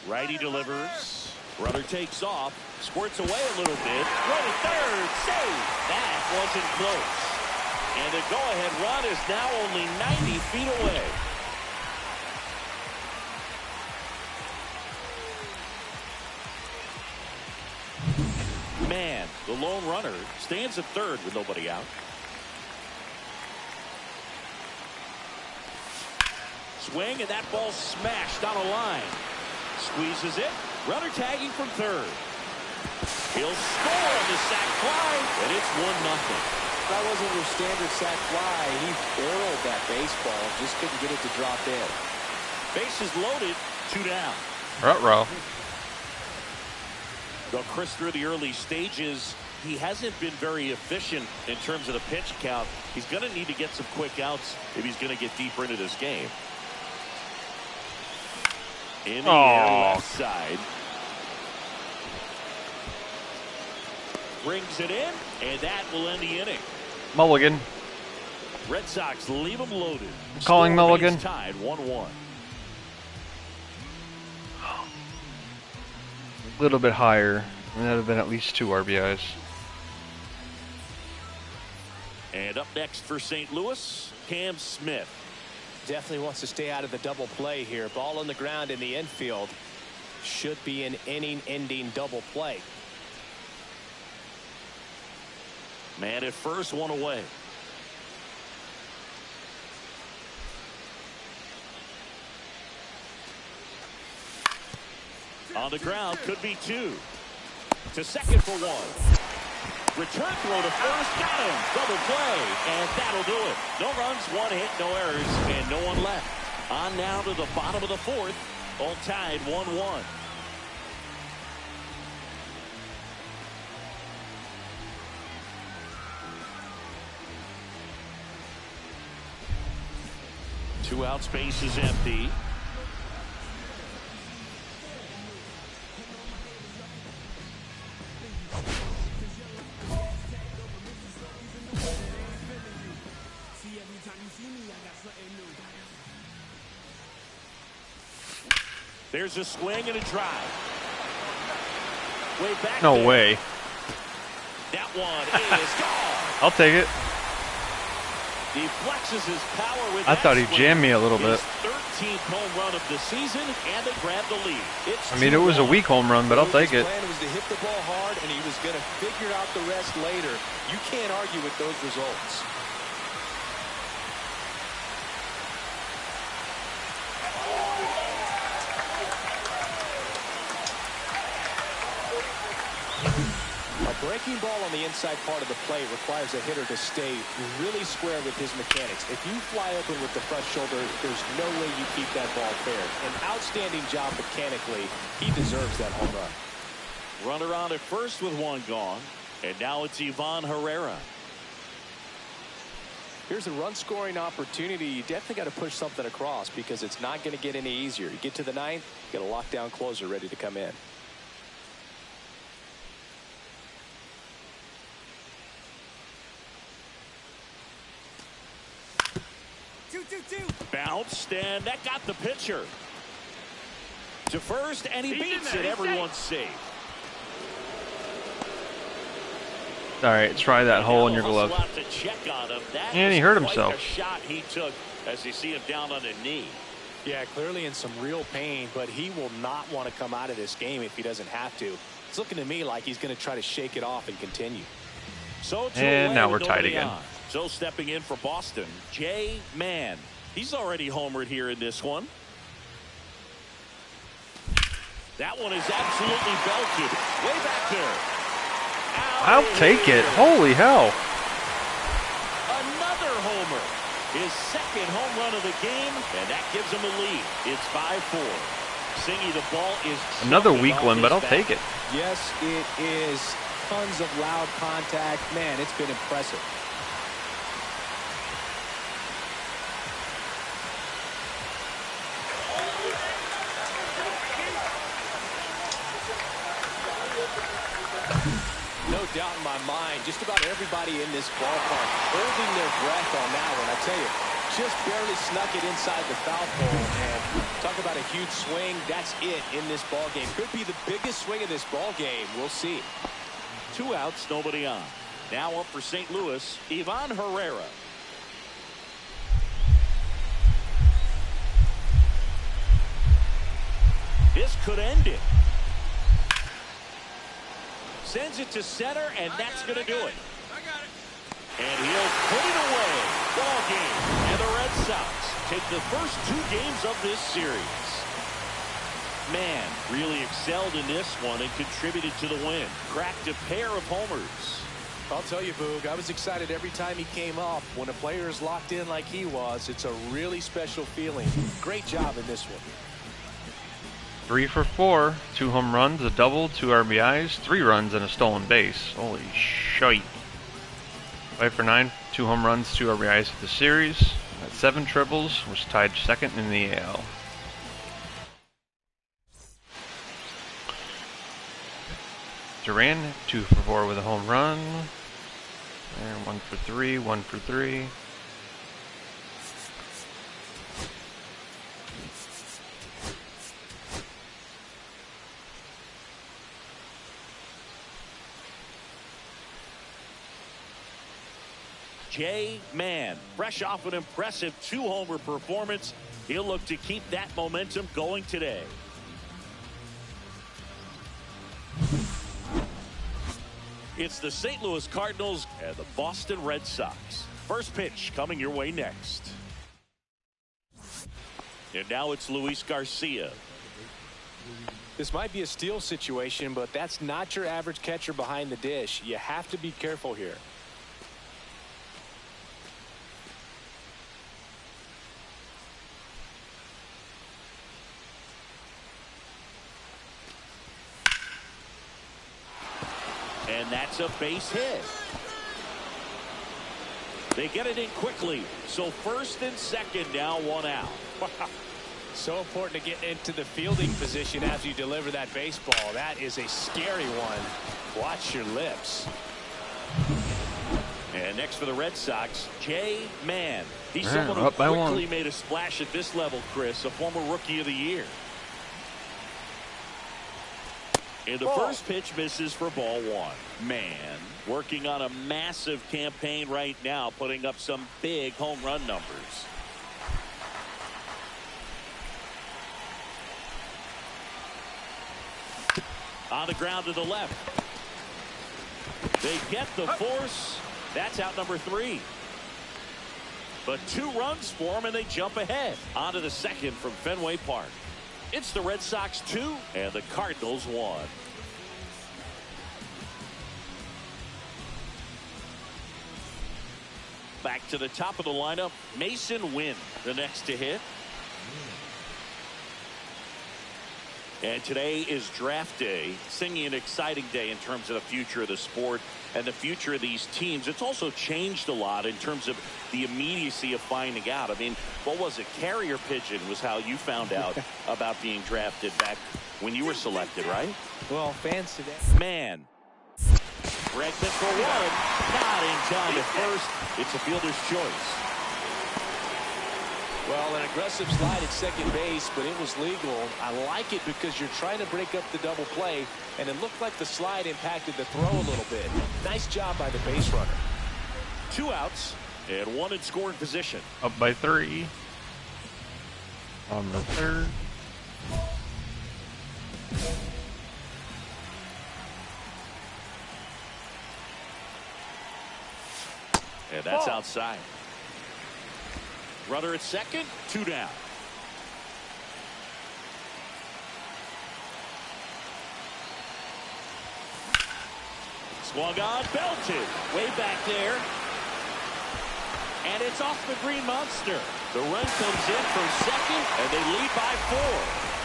Righty delivers. Runner takes off. Squirts away a little bit. Run at third. Save. That wasn't close. And the go-ahead run is now only 90 feet away. Man, the lone runner stands at third with nobody out. Swing, and that ball smashed on a line. Squeezes it. Runner tagging from third. He'll score on the sac fly, and it's 1-0. That wasn't your standard sac fly. He barreled that baseball, just couldn't get it to drop in. Bases loaded, 2 down. Ruh-roh. Though Chris, through the early stages, he hasn't been very efficient in terms of the pitch count. He's going to need to get some quick outs if he's going to get deeper into this game. In the air, left side. Brings it in, and that will end the inning. Mulligan. Red Sox leave them loaded. Calling Score Mulligan. remains tied 1-1. A little bit higher. That would have been at least 2 RBIs. And up next for St. Louis, Cam Smith. Definitely wants to stay out of the double play here. Ball on the ground in the infield. Should be an inning-ending double play. Man at first, 1 away. On the ground, could be 2. To second for 1. Return throw to first, got him. Double play, and that'll do it. No runs, 1 hit, no errors, and no one left. On now to the bottom of the 4th. All tied 1-1. Two out, space is empty. There's a swing and a drive. Way back No there. way. That one is gone. I'll take it. He flexes his power with I that thought he swing. jammed me a little His bit. 13th home run of the season, and they grab the lead. It's I mean, it was a 2-1. weak home run, but I'll take His it. plan was to hit the ball hard, and he was going to figure out the rest later. You can't argue with those results. A breaking ball on the inside part of the plate requires a hitter to stay really square with his mechanics. If you fly open with the front shoulder, there's no way you keep that ball fair. An outstanding job mechanically. He deserves that home run. Runner on at first with one gone, and now it's Ivan Herrera. Here's a run-scoring opportunity. You definitely got to push something across because it's not going to get any easier. You get to the ninth, you got a lockdown closer ready to come in. Bounced, and that got the pitcher to first, and he beats it. Everyone's safe. All right, try that hole in your glove. To check on him. That And he was hurt quite himself. A shot he took as you see him down on a knee. Yeah, clearly in some real pain, but he will not want to come out of this game if he doesn't have to. It's looking to me like he's going to try to shake it off and continue. So And now we're tied again. So stepping in for Boston, Jay Mann. He's already homered here in this one. That one is absolutely belted. Way back there. I'll take it. Holy hell. Another homer. His second home run of the game, and that gives him a lead. It's 5-4. Singy, the ball is Another jumping weak off one, his but I'll bat. take it. Yes, it is. Tons of loud contact. Man, it's been impressive. No doubt in my mind, just about everybody in this ballpark holding their breath on that one. I tell you, just barely snuck it inside the foul pole. And talk about a huge swing. That's it in this ball game. Could be the biggest swing of this ball game. We'll see. Two outs, nobody on. Now up for St. Louis, Ivan Herrera. This could end it. Sends it to center, and that's going to do it. And he'll put it away. Ball game. And the Red Sox take the first two games of this series. Man, really excelled in this one and contributed to the win. Cracked a pair of homers. I'll tell you, Boog, I was excited every time he came up. When a player is locked in like he was, it's a really special feeling. Great job in this one. 3 for 4, 2 home runs, a double, 2 RBIs, 3 runs, and a stolen base. Holy shite. 5 for 9, 2 home runs, 2 RBIs for the series. At 7 triples, was tied second in the AL. Duran, 2 for 4 with a home run. And 1 for 3, 1 for 3. Jay Mann, fresh off an impressive 2-homer performance. He'll look to keep that momentum going today. It's the St. Louis Cardinals and the Boston Red Sox. First pitch coming your way next. And now it's Luis Garcia. This might be a steal situation, but that's not your average catcher behind the dish. You have to be careful here. And that's a base hit. They get it in quickly. So first and second, now one out. So important to get into the fielding position after you deliver that baseball. That is a scary one. Watch your lips. And next for the Red Sox, Jay Mann. He's Man, someone who up by quickly one. made a splash at this level, Chris, a former Rookie of the Year. And the first pitch misses for ball one. Mann working on a massive campaign right now, putting up some big home run numbers. On the ground to the left. They get the force. That's out number 3. But 2 runs for them, and they jump ahead. On to the second from Fenway Park. It's the Red Sox 2 and the Cardinals 1. Back to the top of the lineup, Mason Wynn, the next to hit. And today is draft day, singing an exciting day in terms of the future of the sport and the future of these teams. It's also changed a lot in terms of the immediacy of finding out. I mean, what was it? Carrier pigeon was how you found out about being drafted back when you were selected, right? Well, fans today. Man. Bregman for one. Not in time at first. It's a fielder's choice. Well, an aggressive slide at second base, but it was legal. I like it because you're trying to break up the double play, and it looked like the slide impacted the throw a little bit. Nice job by the base runner. 2 outs and 1 in scoring position. Up by 3. On the third. And that's outside. Runner at second, 2 down. Swung on, belted. Way back there. And it's off the Green Monster. The run comes in from second, and they lead by 4.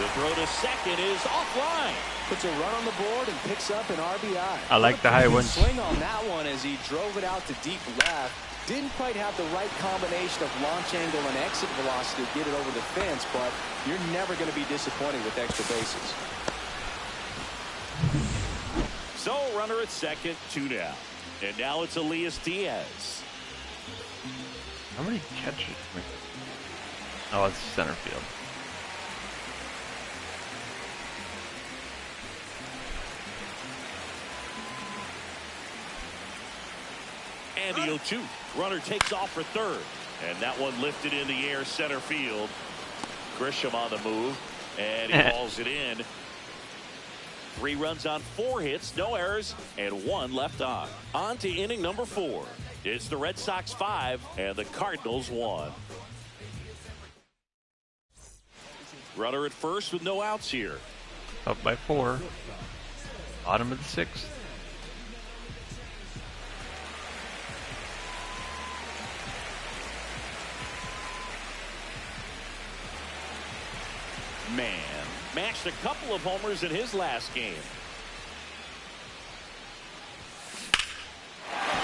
The throw to second is offline. Puts a run on the board and picks up an RBI. I like the high Good ones. swing on that one as he drove it out to deep left. Didn't quite have the right combination of launch angle and exit velocity to get it over the fence, but you're never going to be disappointed with extra bases. So runner at second, 2 down. And now it's Elias Diaz. How many catches? Oh, it's center field. And the 0-2. Runner takes off for third. And that one lifted in the air center field. Grisham on the move. And he hauls it in. 3 runs on 4 hits, no errors, and 1 left on. On to inning number 4. It's the Red Sox 5 and the Cardinals 1. Runner at first with no outs here. Up by 4. Bottom of the 6th. Man matched a couple of homers in his last game.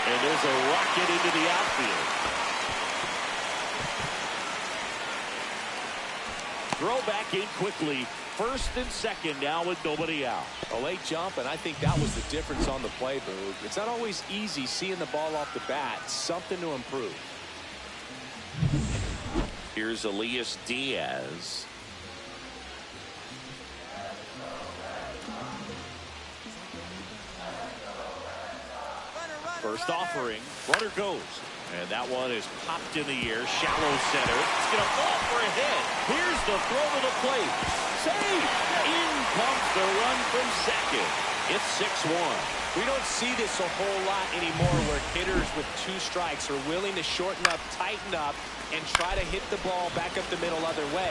And there's a rocket into the outfield. Throw back in quickly. First and second now with nobody out. A late jump, and I think that was the difference on the play, Boog. It's not always easy seeing the ball off the bat. Something to improve. Here's Elias Diaz. First offering, runner goes. And that one is popped in the air, shallow center. It's going to fall for a hit. Here's the throw to the plate. Save! In comes the run from second. It's 6-1. We don't see this a whole lot anymore where hitters with 2 strikes are willing to shorten up, tighten up, and try to hit the ball back up the middle other way.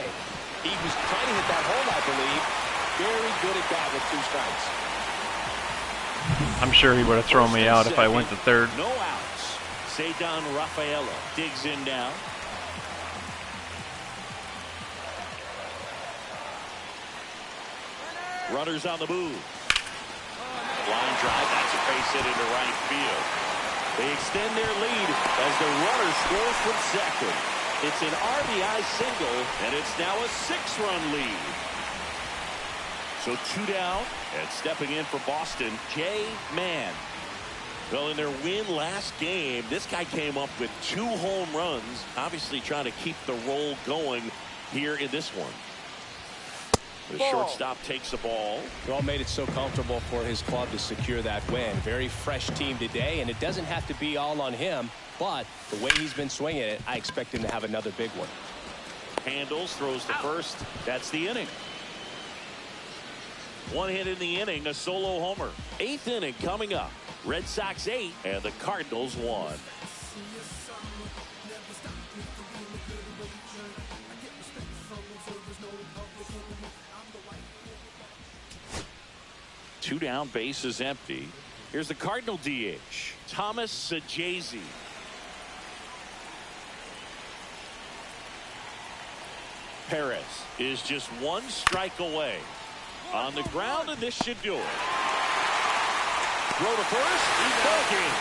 He was trying to hit that hole, I believe. Very good at that with 2 strikes. I'm sure he would have thrown me out if I went to third. No outs. Cedar Rafaela digs in now. Runners on the move. Line drive. That's a base hit into right field. They extend their lead as the runner scores from second. It's an RBI single, and it's now a 6-run lead. So 2 down, and stepping in for Boston, Jay Mann. Well, in their win last game, this guy came up with 2 home runs, obviously trying to keep the roll going here in this one. The shortstop takes the ball. Well, made it so comfortable for his club to secure that win. Very fresh team today, and it doesn't have to be all on him, but the way he's been swinging it, I expect him to have another big one. Handles, throws to first. That's the inning. 1 hit in the inning, a solo homer. 8th inning coming up. Red Sox 8 and the Cardinals 1. Two down, base is empty. Here's the Cardinal DH, Thomas Saggese. Perez is just 1 strike away. On the ground, and this should do it. Throw to first, he's walking.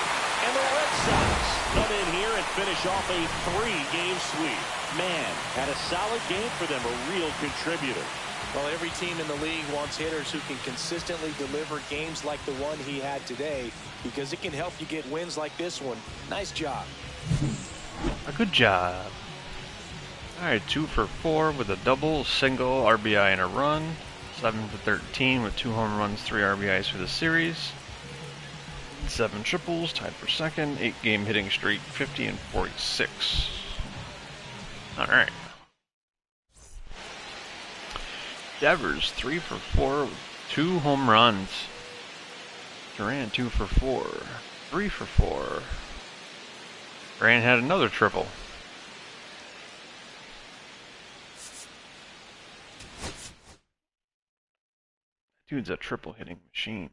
And the Red Sox come in here and finish off a 3-game sweep. Man, had a solid game for them, a real contributor. Well, every team in the league wants hitters who can consistently deliver games like the one he had today, because it can help you get wins like this one. Nice job. A good job. All right, 2 for 4 with a double, single, RBI, and a run. 7 for 13 with 2 home runs, 3 RBIs for the series. 7 triples, tied for second. 8-game hitting streak, 50 and 46. All right. Devers 3 for 4 with 2 home runs. Duran 2 for 4, 3 for 4. Duran had another triple. Dude's a triple hitting machine.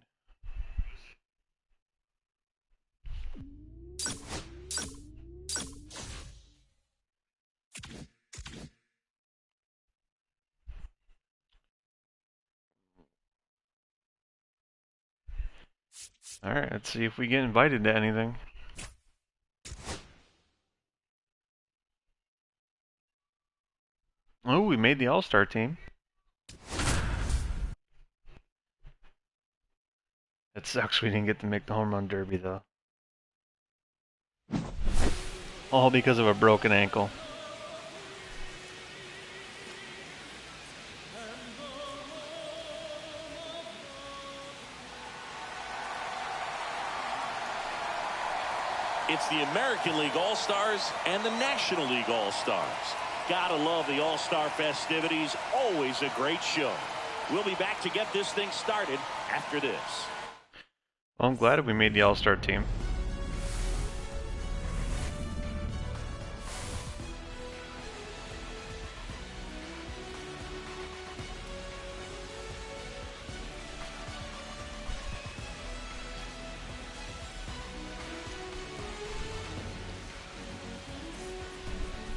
Alright, let's see if we get invited to anything. Oh, we made the All-Star team. It sucks we didn't get to make the home run derby, though. All because of a broken ankle. It's the American League All-Stars and the National League All-Stars. Gotta love the All-Star festivities. Always a great show. We'll be back to get this thing started after this. Well, I'm glad we made the All-Star team.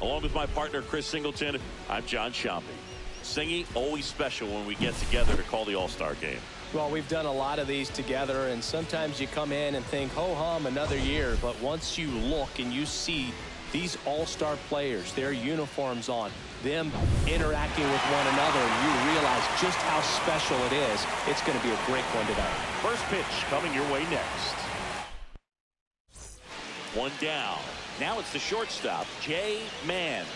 Along with my partner, Chris Singleton, I'm John Sciambi. Singy, always special when we get together to call the All-Star game. Well, we've done a lot of these together, and sometimes you come in and think, ho-hum, another year. But once you look and you see these all-star players, their uniforms on, them interacting with one another, and you realize just how special it is, it's going to be a great one tonight. First pitch coming your way next. 1 down. Now it's the shortstop, Jay Mann.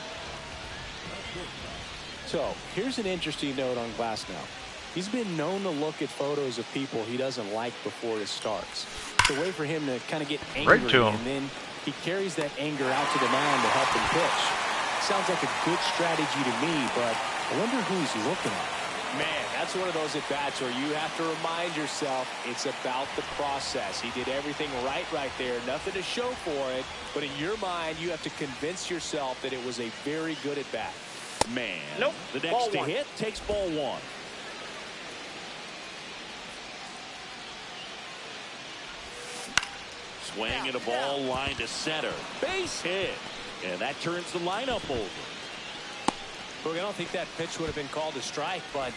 So here's an interesting note on Glasnow. He's been known to look at photos of people he doesn't like before it starts. It's a way for him to kind of get angry, right to him. And then he carries that anger out to the mound to help him pitch. Sounds like a good strategy to me, but I wonder who he's looking at. Man, that's one of those at-bats where you have to remind yourself it's about the process. He did everything right there. Nothing to show for it, but in your mind, you have to convince yourself that it was a very good at-bat. Man, Nope. The next to hit takes ball 1. Swing and a ball line to center. Base hit. And that turns the lineup over. Look, I don't think that pitch would have been called a strike, but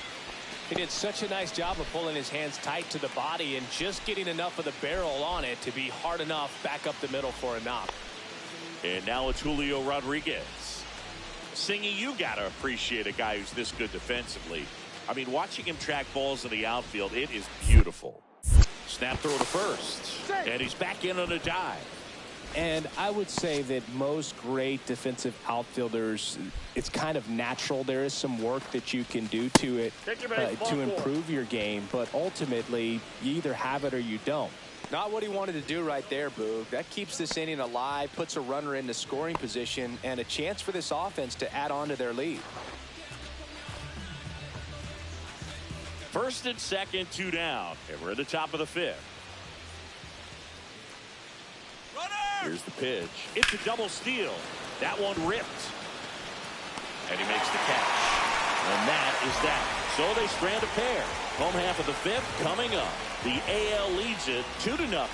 He did such a nice job of pulling his hands tight to the body and just getting enough of the barrel on it to be hard enough back up the middle for a knock. And now it's Julio Rodriguez. Singy, you got to appreciate a guy who's this good defensively. I mean, watching him track balls in the outfield, it is beautiful. Snap throw to first. And he's back in on a dive. And I would say that most great defensive outfielders, it's kind of natural. There is some work that you can do to it to improve your game. But ultimately, you either have it or you don't. Not what he wanted to do right there, Boog. That keeps this inning alive, puts a runner into scoring position, and a chance for this offense to add on to their lead. First and second, 2 down. And we're at the top of the 5th. Here's the pitch. It's a double steal. That one ripped. And he makes the catch. And that is that. So they strand a pair. Home half of the 5th coming up. The AL leads it 2-0.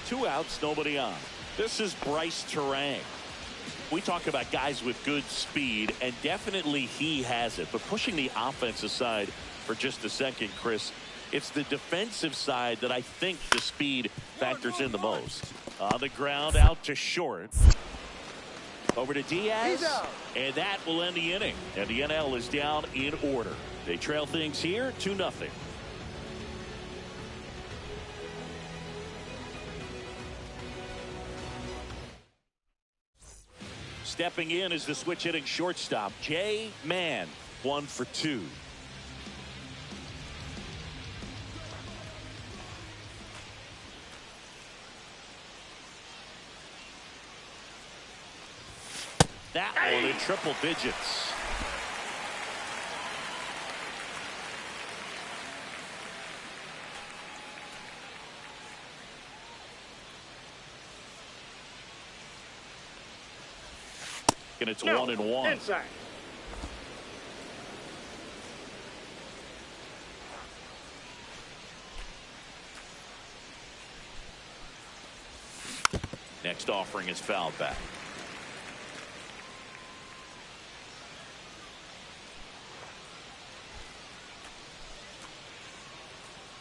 Two outs, nobody on. This is Bryce Terang. We talk about guys with good speed, and definitely he has it. But pushing the offense aside for just a second, Chris, it's the defensive side that I think the speed factors in the most. On the ground, out to short. Over to Diaz, and that will end the inning. And the NL is down in order. They trail things here 2-0. Stepping in is the switch hitting shortstop, Jay Mann, 1 for 2. That one in triple digits. And it's 1-1. Inside. Next offering is fouled back.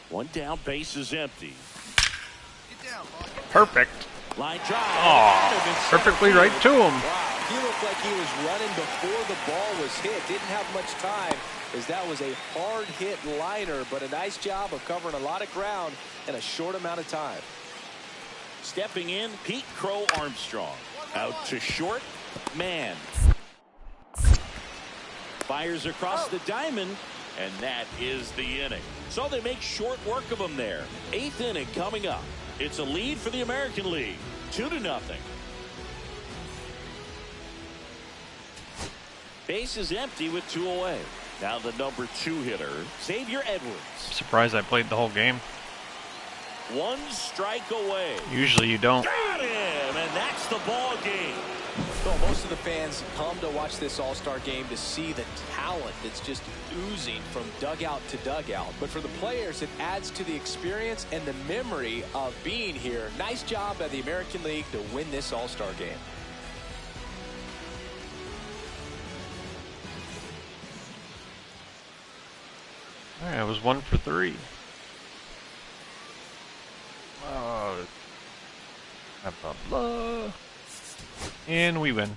One down, base is empty. Perfect. Line drive. Oh, perfectly right to him. Wow, he looked like he was running before the ball was hit. Didn't have much time, as that was a hard hit liner, but a nice job of covering a lot of ground in a short amount of time. Stepping in, Pete Crow Armstrong. Out to short, Mann. Fires across the diamond, and that is the inning. So they make short work of him there. 8th inning coming up. It's a lead for the American League, 2-0. Base is empty with 2 away. Now the number 2 hitter, Xavier Edwards. Surprised I played the whole game. 1 strike away. Usually you don't. Got him, and that's the ball game. So most of the fans come to watch this All-Star game to see the talent that's just oozing from dugout to dugout. But for the players, it adds to the experience and the memory of being here. Nice job by the American League to win this All-Star game. All right, I was 1 for 3. Blah, blah, blah. And we win.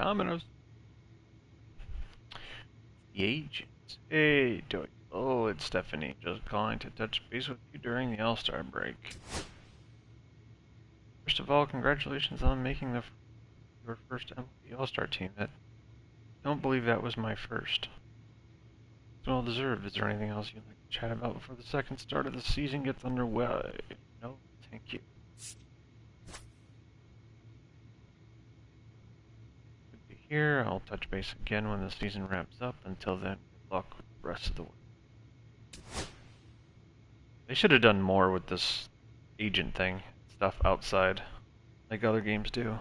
Dominoes. The agents. Hey, Doug. Oh, it's Stephanie. Just calling to touch base with you during the All-Star break. First of all, congratulations on making your first MLB All-Star team. I don't believe that was my first. It's well deserved. Is there anything else you'd like to chat about before the second start of the season gets underway? No, thank you. Good to hear. I'll touch base again when the season wraps up. Until then, good luck with the rest of the way. They should have done more with this agent thing, stuff outside, like other games do.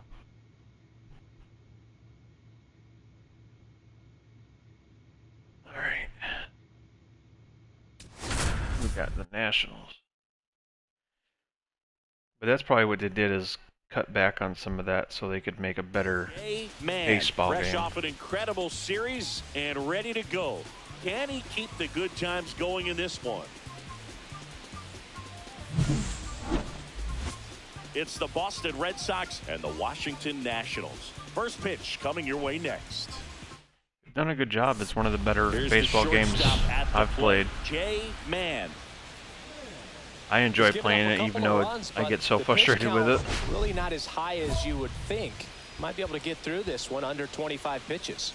Alright. We got the Nationals. But that's probably what they did, is cut back on some of that so they could make a better baseball fresh game. Off an incredible series and ready to go. Can he keep the good times going in this one? It's the Boston Red Sox and the Washington Nationals. First pitch coming your way next. They've done a good job. It's one of the better Here's baseball the games I've played. Jay Mann. I enjoy playing it, even though I get so frustrated with it. Really not as high as you would think. Might be able to get through this one under 25 pitches.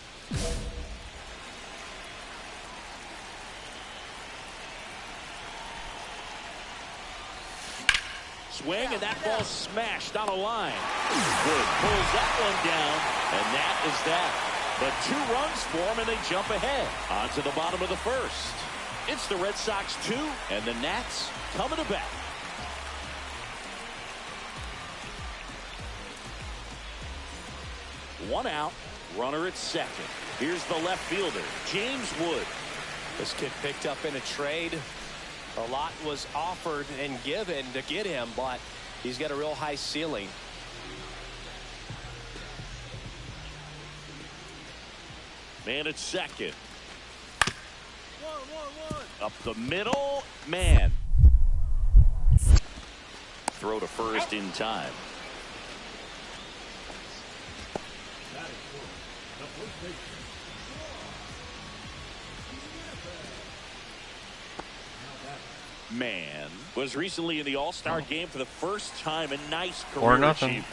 Swing, and that ball smashed on a line. Wood pulls that one down, and that is that. But 2 runs for him, and they jump ahead. On to the bottom of the first. It's the Red Sox 2, and the Nats coming to bat. One out, runner at second. Here's the left fielder, James Wood. This kid picked up in a trade. A lot was offered and given to get him, but he's got a real high ceiling. Man at second. Up the middle, man. Throw to first in time. Man was recently in the All-Star game for the first time. A nice career achievement.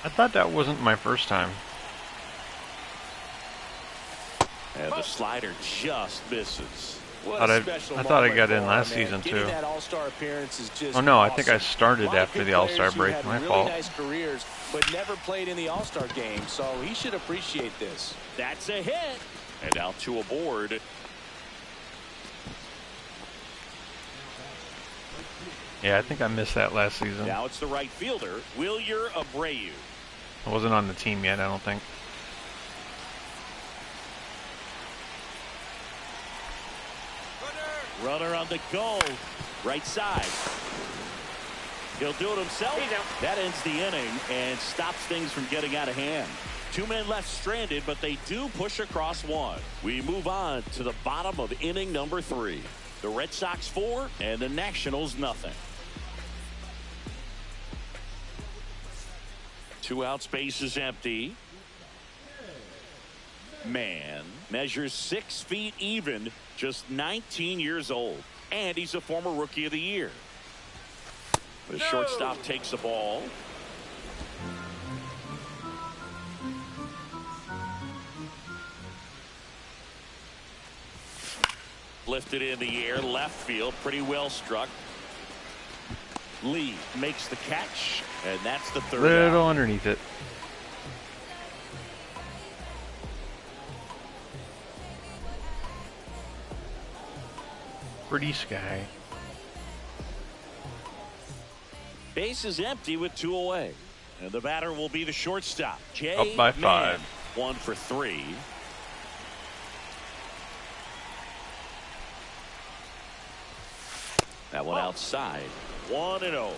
I thought that wasn't my first time. And the slider just misses. I thought I got in last season too. That All-Star appearance is just oh no, awesome. I think I started after the All-Star break. My really fault. Nice careers, but never played in the All-Star game, so he should appreciate this. That's a hit. And now 2 aboard. Yeah, I think I missed that last season. Now it's the right fielder, Wilyer Abreu. I wasn't on the team yet, I don't think. Runner on the goal. Right side. He'll do it himself. That ends the inning and stops things from getting out of hand. 2 men left stranded, but they do push across 1. We move on to the bottom of inning number 3. The Red Sox 4 and the Nationals nothing. 2 outs, base is empty. Man measures 6 feet even, just 19 years old, and he's a former Rookie of the Year. The shortstop takes the ball. Lifted in the air, left field, pretty well struck. Lee makes the catch, and that's the 3rd Little out. underneath it. Pretty sky. Base is empty with 2 away. And the batter will be the shortstop, Jay Up by 5. Mann. 1 for 3. That one outside. 1-0.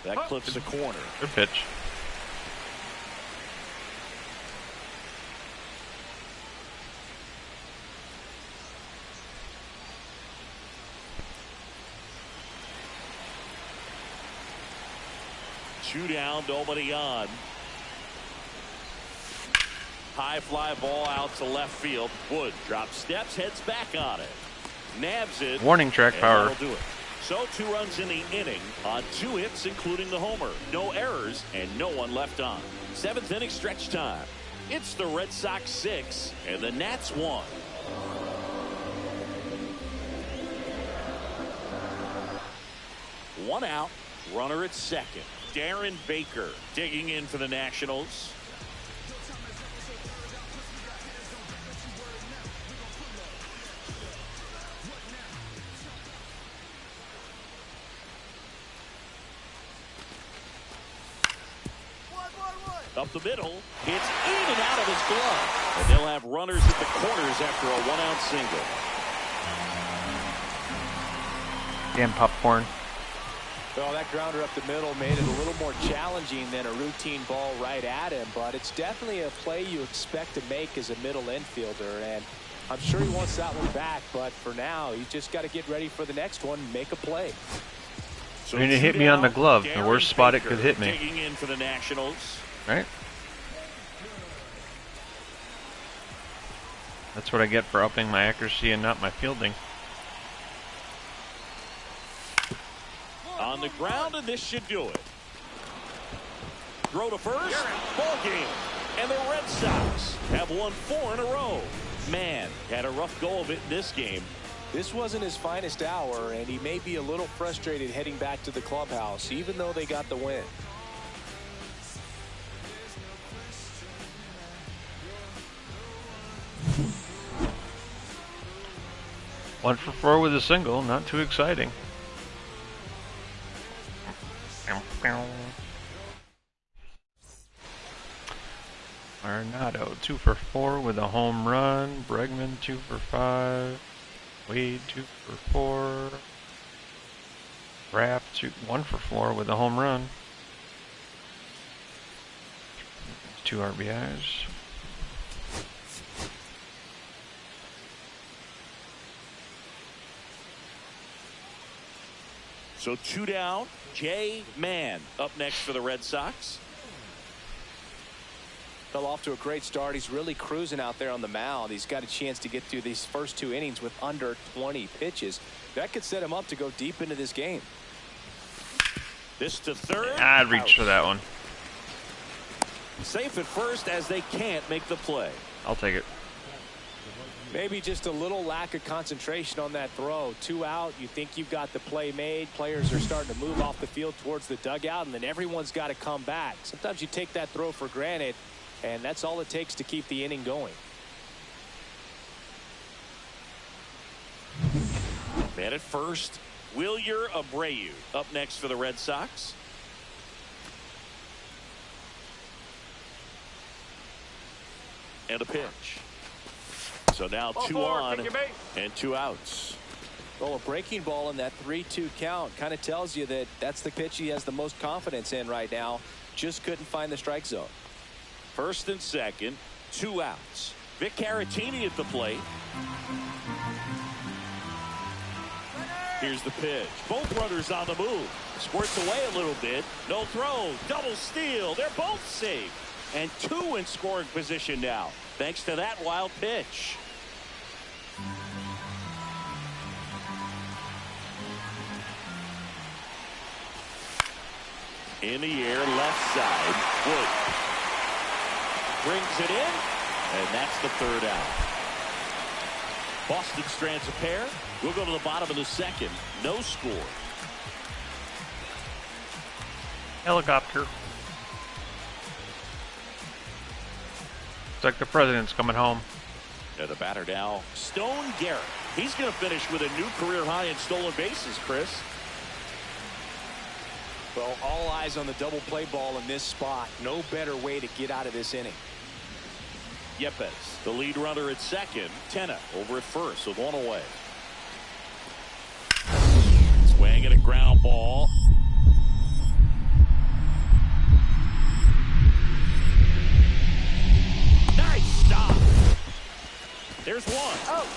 That clips the corner. Good pitch. 2 down, nobody on. High fly ball out to left field. Wood drops steps, heads back on it. Nabs it. Warning track power. That'll do it. So 2 runs in the inning on 2 hits, including the homer. No errors and no one left on. 7th inning stretch time. It's the Red Sox 6 and the Nats 1. One out, runner at second. Darren Baker digging in for the Nationals. Up the middle, it's in and out of his glove. And they'll have runners at the corners after a 1-out single. Damn popcorn. Well, that grounder up the middle made it a little more challenging than a routine ball right at him, but it's definitely a play you expect to make as a middle infielder, and I'm sure he wants that one back, but for now, he's just got to get ready for the next one, make a play. I mean, it hit me on the glove, the worst spot it could hit me. Digging in for the Nationals. Right? That's what I get for upping my accuracy and not my fielding. On the ground, and this should do it. Throw to first, ball game. And the Red Sox have won 4 in a row. Man, had a rough go of it in this game. This wasn't his finest hour, and he may be a little frustrated heading back to the clubhouse, even though they got the win. One for 4 with a single, not too exciting. Arenado 2 for 4 with a home run. Bregman 2 for 5. Wade 2 for 4. Rapp 1 for 4 with a home run. 2 RBIs. So 2 down. Jay Mann up next for the Red Sox. Fell off to a great start. He's really cruising out there on the mound. He's got a chance to get through these first 2 innings with under 20 pitches. That could set him up to go deep into this game. This to third. I'd reach for that one. Safe at first as they can't make the play. I'll take it. Maybe just a little lack of concentration on that throw. 2 out. You think you've got the play made. Players are starting to move off the field towards the dugout, and then everyone's got to come back. Sometimes you take that throw for granted, and that's all it takes to keep the inning going. Man at first, Wilyer Abreu up next for the Red Sox. And a pitch. So now 2 on and 2 outs. Well, a breaking ball in that 3-2 count kind of tells you that that's the pitch he has the most confidence in right now. Just couldn't find the strike zone. First and second, 2 outs. Vic Caratini at the plate. Here's the pitch. Both runners on the move. Squirts away a little bit. No throw. Double steal. They're both safe. And 2 in scoring position now, thanks to that wild pitch. In the air, left side. Wood brings it in, and that's the 3rd out. Boston strands a pair. We'll go to the bottom of the 2nd. No score. Helicopter. It's like the president's coming home. And the batter now, Stone Garrett. He's going to finish with a new career high in stolen bases, Chris. Well, all eyes on the double play ball in this spot. No better way to get out of this inning. Yepes, the lead runner at second. Tenna over at first with 1 away. Swing and a ground ball. Nice stop. There's 1. Oh.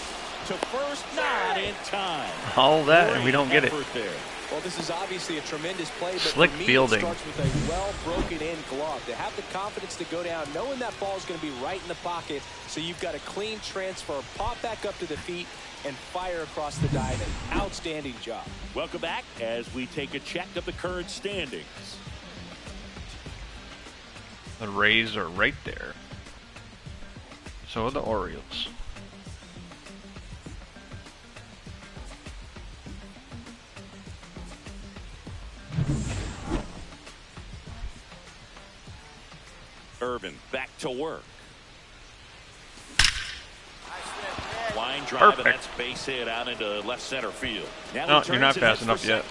To first, not in time. All that, and we don't get it. There. Well, this is obviously a tremendous play, but Slick for me, fielding. it starts with a well broken in glove. To have the confidence to go down, knowing that ball is going to be right in the pocket, so you've got a clean transfer, pop back up to the feet, and fire across the diamond. Outstanding job. Welcome back as we take a check of the current standings. The Rays are right there. So are the Orioles. Irvin back to work. Line drive, and that's base hit out into left center field. Now No, you're not fast enough yet.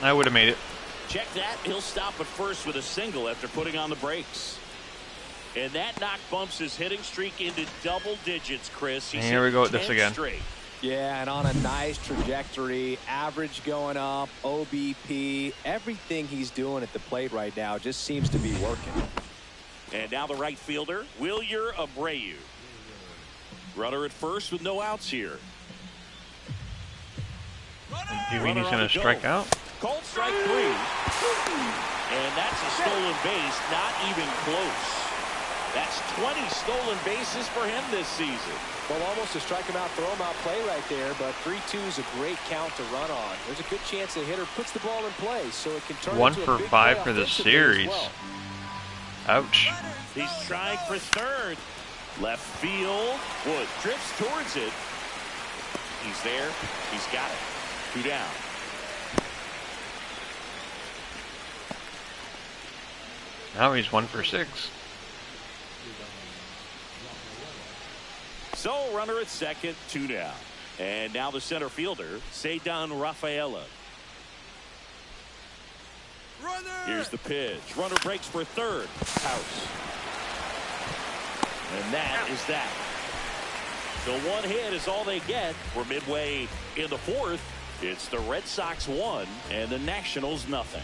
I would have made it. Check that. He'll stop at first with a single after putting on the brakes. And that knock bumps his hitting streak into double digits, Chris. He's Here we go with hit this 10 again. straight. Yeah, and on a nice trajectory, average going up, OBP, everything he's doing at the plate right now just seems to be working. And now the right fielder, Wilyer Abreu. Runner at first with no outs here. Do you mean he's going to strike out? Called strike 3. And that's a stolen base, not even close. That's 20 stolen bases for him this season. Well, almost a strike him out, throw him out play right there, but 3-2 is a great count to run on. There's a good chance the hitter puts the ball in play, so it can turn 1 into for a big 5 play for the offensively series. as well. Ouch. He's trying for third. Left field. Wood drifts towards it. He's there. He's got it. 2 down. Now he's 1 for 6. So runner at second, 2 down. And now the center fielder, Ceddanne Rafaela. Here's the pitch. Runner breaks for third. House. And that is that. So 1 hit is all they get. We're midway in the 4th. It's the Red Sox 1 and the Nationals nothing.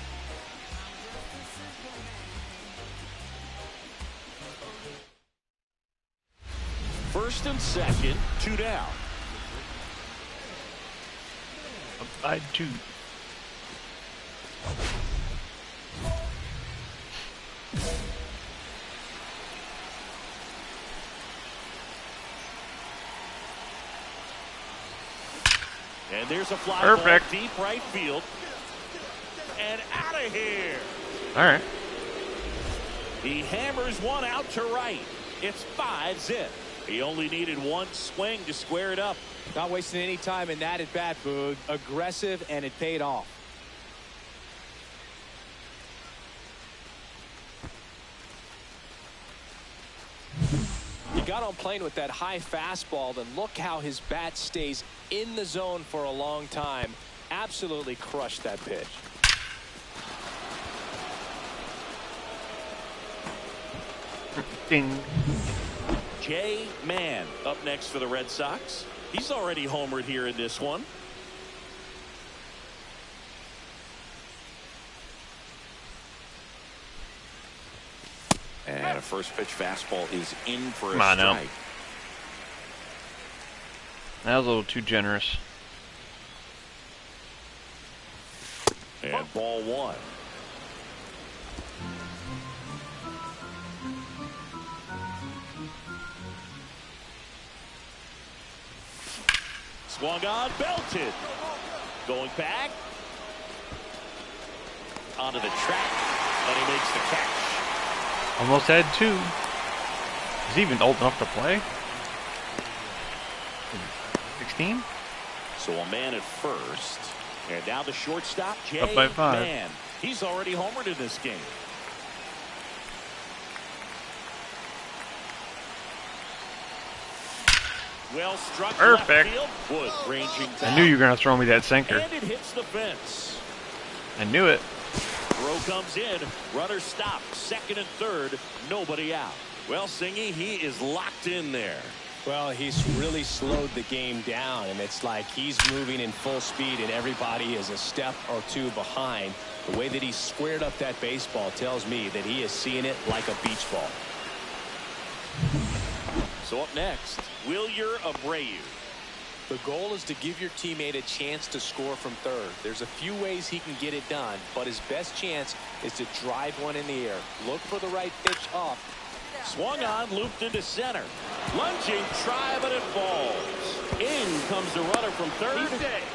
First and second, 2 down. I do. And there's a fly Perfect. ball deep right field. And out of here. All right. He hammers one out to right. It's 5-zip. He only needed 1 swing to square it up. Not wasting any time in that at bat, Boog. Aggressive, and it paid off. He got on plane with that high fastball, and look how his bat stays in the zone for a long time. Absolutely crushed that pitch. Ding. Jay Mann up next for the Red Sox. He's already homered here in this one. And a first pitch fastball is in for a Come on now. strike. That was a little too generous. And ball 1. Swung on, belted. Going back. Onto the track. And he makes the catch. Almost had 2. Is he even old enough to play? 16? So a man at first. And now the shortstop, Jay Up by 5. Mann. He's already homered in this game. Well struck. Perfect. Left field. Wood ranging back. I knew you were going to throw me that sinker. And it hits the fence. I knew it. Throw comes in. Runner stopped. Second and third. Nobody out. Well, Singy, he is locked in there. Well, he's really slowed the game down, and it's like he's moving in full speed, and everybody is a step or 2 behind. The way that he squared up that baseball tells me that he is seeing it like a beach ball. So up next, Wilyer Abreu. The goal is to give your teammate a chance to score from third. There's a few ways he can get it done, but his best chance is to drive one in the air. Look for the right pitch up. Swung on, looped into center. Lunging, try, but it falls. In comes the runner from third.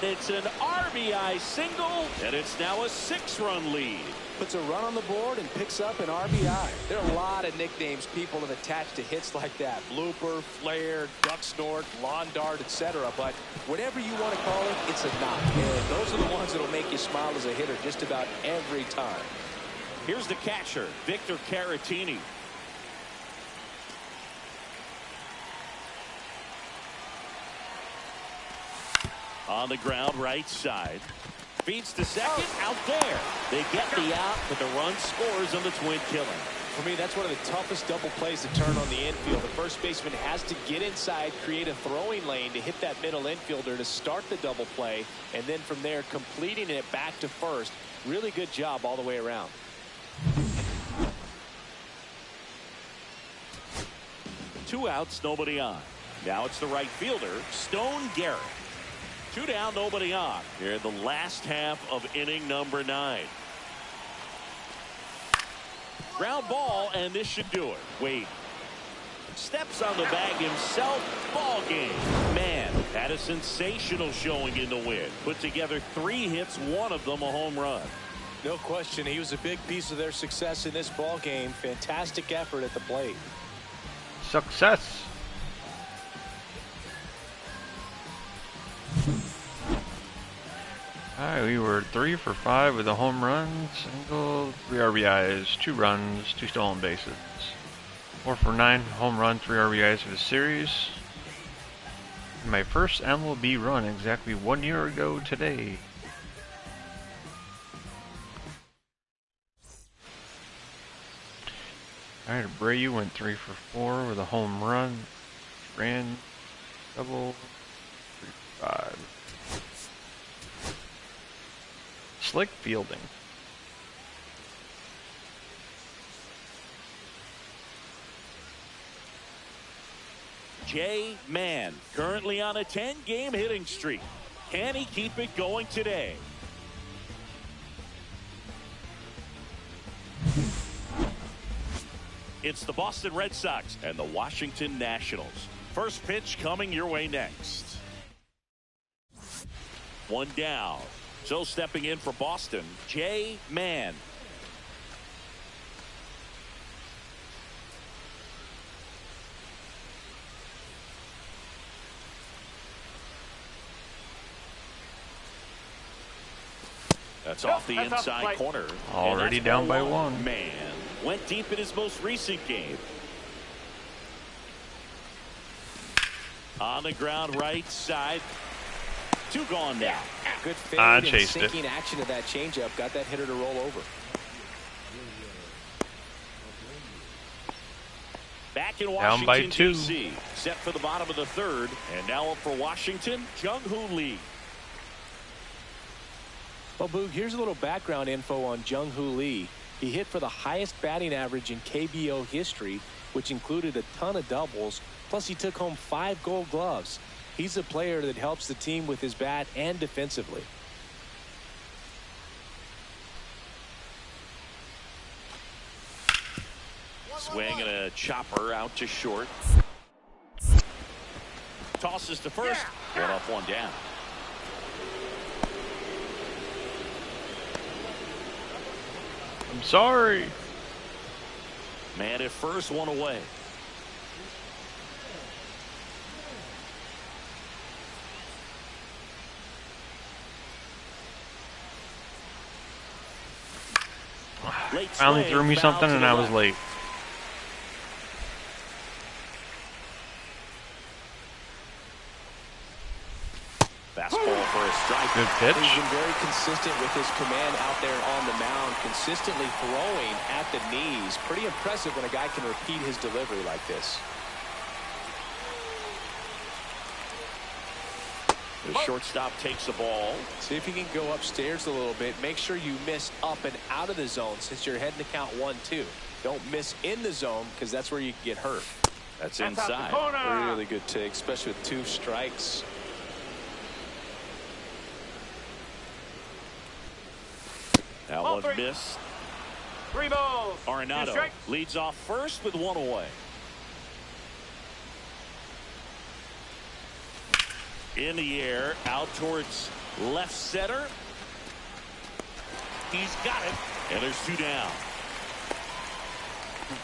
It's an RBI single, and it's now a 6-run lead. Puts a run on the board and picks up an RBI. There are a lot of nicknames people have attached to hits like that. Blooper, flare, duck snort, lawn dart, etc. But whatever you want to call it, it's a knock. And those are the ones that will make you smile as a hitter just about every time. Here's the catcher, Victor Caratini. On the ground, right side. Feeds to second, out there. They get the out, but the run scores on the twin killing. For me, that's one of the toughest double plays to turn on the infield. The first baseman has to get inside, create a throwing lane to hit that middle infielder to start the double play, and then from there completing it back to first. Really good job all the way around. Two outs, nobody on. Now it's the right fielder, Stone Garrett. 2 down, nobody on. Here in the last half of inning number 9. Ground ball, and this should do it. Wade steps on the bag himself. Ball game. Man, had a sensational showing in the win. Put together 3 hits, one of them a home run. No question, he was a big piece of their success in this ball game. Fantastic effort at the plate. Success. Alright, we were 3 for 5 with a home run, single, 3 RBIs, 2 runs, 2 stolen bases. 4 for 9, home run, 3 RBIs for the series. My first MLB run exactly 1 year ago today. Alright, Abreu went 3 for 4 with a home run, ran, double, 3 for 5. Slick fielding. Jay Mann currently on a 10-game hitting streak. Can he keep it going today? It's the Boston Red Sox and the Washington Nationals. First pitch coming your way next. 1 down. So stepping in for Boston, Jay Mann. That's off the inside corner. Already down by 1. Man went deep in his most recent game. On the ground, right side. 2 gone now. Good fade and sinking action of that changeup. Got that hitter to roll over. Back in Washington, D.C. Set for the bottom of the 3rd. And now up for Washington, Jung-Hoo Lee. Well, Boog, here's a little background info on Jung-Hoo Lee. He hit for the highest batting average in KBO history, which included a ton of doubles. Plus, he took home 5 gold gloves. He's a player that helps the team with his bat and defensively. Swing and a chopper out to short. Tosses to first. 1 up, 1 down. I'm sorry. Man at first, 1 away. Finally threw me something and I was late. Fastball for a strike. Good pitch. He's been very consistent with his command out there on the mound, consistently throwing at the knees. Pretty impressive when a guy can repeat his delivery like this. The shortstop takes the ball. See if you can go upstairs a little bit. Make sure you miss up and out of the zone since you're heading to count 1-2. Don't miss in the zone because that's where you can get hurt. That's inside. Really good take, especially with 2 strikes. That Ball one three. missed. 3 balls. 2 Arenado strikes. leads off first with 1 away. In the air, out towards left center. He's got it, and there's 2 down.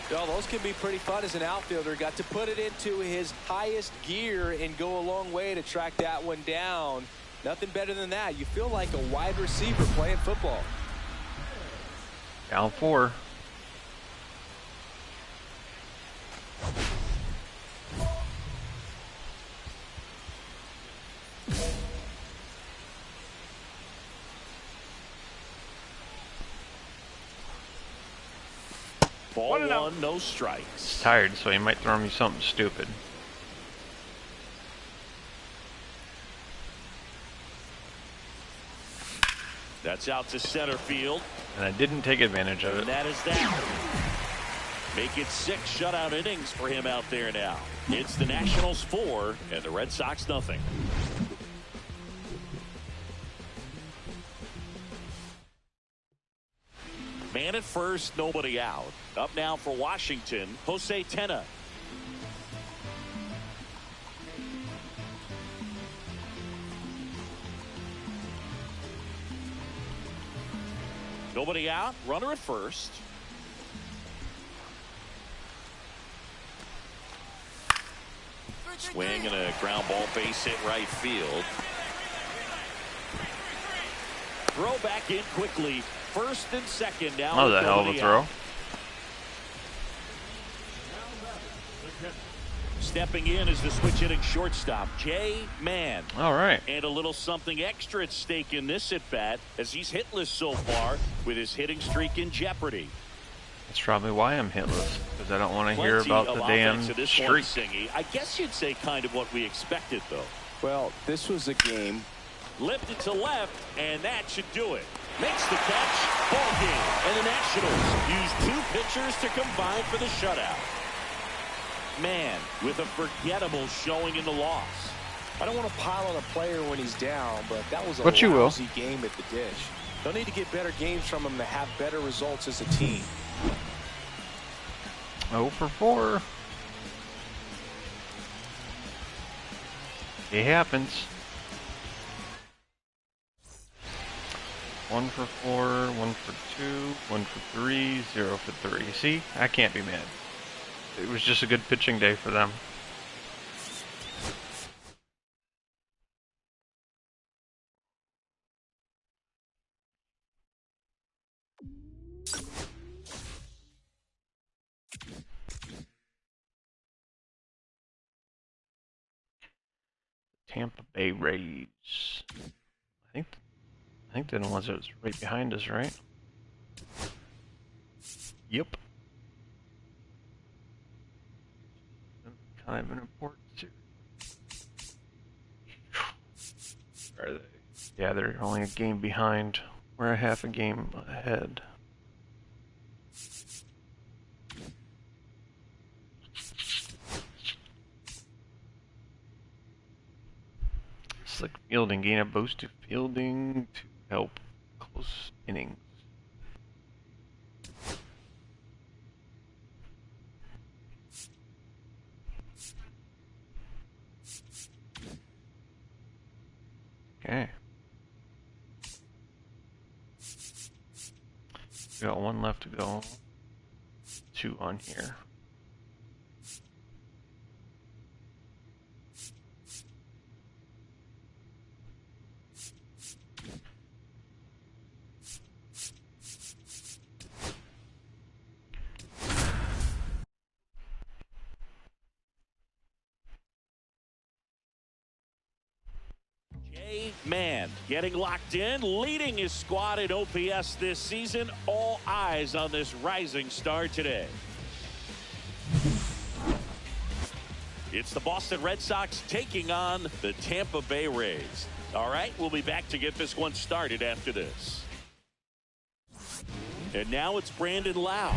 Well, those can be pretty fun as an outfielder. Got to put it into his highest gear and go a long way to track that one down. Nothing better than that. You feel like a wide receiver playing football. Down 4. Ball 1 and out. 1, no strikes. Tired, so he might throw me something stupid. That's out to center field. And I didn't take advantage of And it. that is that. Make it 6 shutout innings for him out there now. It's the Nationals 4 and the Red Sox nothing. Man at first, nobody out. Up now for Washington, Jose Tena. Nobody out, runner at first. Swing and a ground ball, base hit right field. Throw back in quickly. First and second now. That was a hell of a throw. Stepping in is the switch hitting shortstop, Jay Mann. All right. And a little something extra at stake in this at bat as he's hitless so far with his hitting streak in jeopardy. That's probably why I'm hitless, because I don't want to hear Plenty about of the offense damn in this one, streak. Singy. I guess you'd say kind of what we expected, though. Well, this was a game. Lipped it to left, and that should do it. Makes the catch. Ball game. And the Nationals use 2 pitchers to combine for the shutout. Man, with a forgettable showing in the loss. I don't want to pile on a player when he's down, but that was a But you will. lousy game at the dish. They'll need to get better games from him to have better results as a team. 0 for 4. It happens. 1 for 4, 1 for 2, 1 for 3, 0 for 3. See, I can't be mad. It was just a good pitching day for them. Tampa Bay Rays. I think they're the ones that was right behind us, right? Yep. Kind of an important series. Are they? Yeah, they're only a game behind. We're a half a game ahead. Slick fielding, gain a boost to fielding to help close innings. Okay. We got 1 left to go. 2 on here. Man, getting locked in, leading his squad at OPS this season. All eyes on this rising star today. It's the Boston Red Sox taking on the Tampa Bay Rays. All right, we'll be back to get this one started after this. And now it's Brandon Lowe.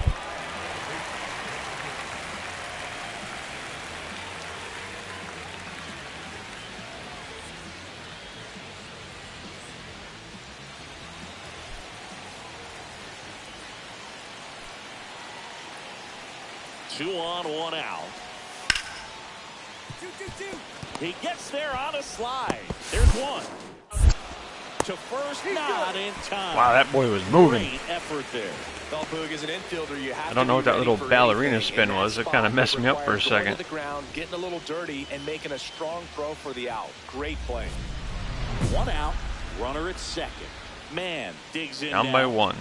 2 on, 1 out. He gets there on a slide. There's 1. To first, not in time. Wow, that boy was moving. Great effort there. Well, Boog, as an infielder, you have I don't know what that little ballerina spin was. It kind of messed me up for a second. To the ground, getting a little dirty, and making a strong throw for the out. Great play. 1 out. Runner at second. Man digs in. Down by 1.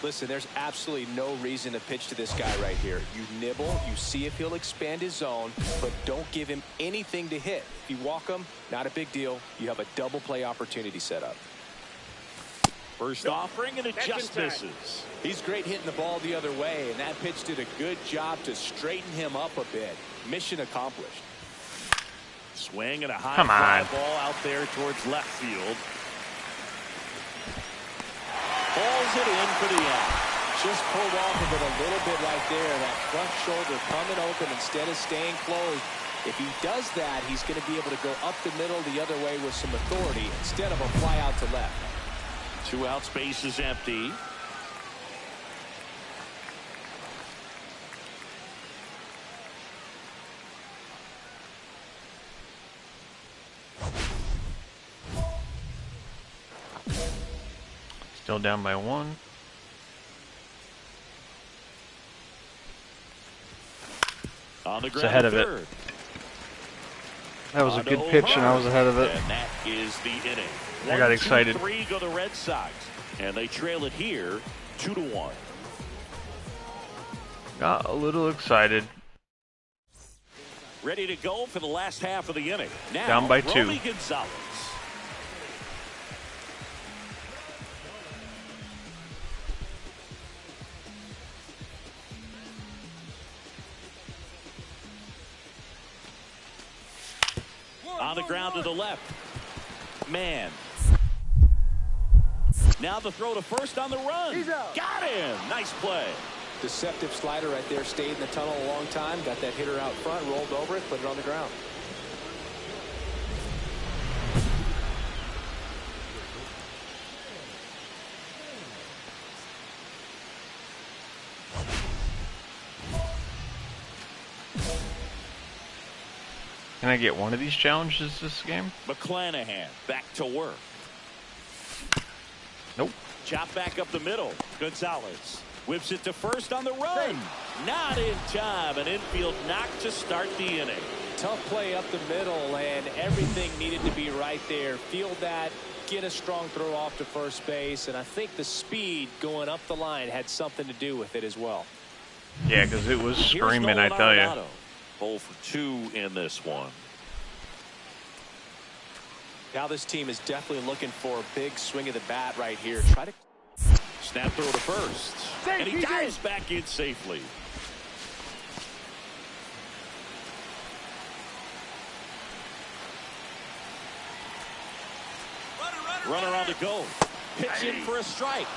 Listen, there's absolutely no reason to pitch to this guy right here. You nibble, you see if he'll expand his zone, but don't give him anything to hit. If you walk him, not a big deal. You have a double play opportunity set up. First offering, and it just misses. He's great hitting the ball the other way, and that pitch did a good job to straighten him up a bit. Mission accomplished. Swing and a high Come fly on. ball out there towards left field. Falls it in for the out. Just pulled off of it a little bit right there. That front shoulder coming open instead of staying closed. If he does that, he's going to be able to go up the middle the other way with some authority instead of a fly out to left. 2 outs, base is empty. Still down by 1. On the It's ground ahead of it. third. That was a On to good pitch, and I was ahead of it. And that is the inning. I got excited. 1-2-3 go the Red Sox, and they trail it here 2-1. Got a little excited. Ready to go for the last half of the inning. Now, Down by 2. Romy Gonzalez. On the ground to the left. Man. Now the throw to first on the run. Got him. Nice play. Deceptive slider right there. Stayed in the tunnel a long time. Got that hitter out front. Rolled over it. Put it on the ground. Can I get one of these challenges this game? McClanahan back to work. Nope. Chop back up the middle. Gonzalez whips it to first on the run. Not in time. An infield knock to start the inning. Tough play up the middle, and everything needed to be right there. Field that, get a strong throw off to first base, and I think the speed going up the line had something to do with it as well. Yeah, because it was Here's screaming, I Nolan tell you. Arenado. 0 for 2 in this one. Now this team is definitely looking for a big swing of the bat right here. Try to Snap throw to first. And he dives back in safely. Runner on to go. Pitch in for a strike.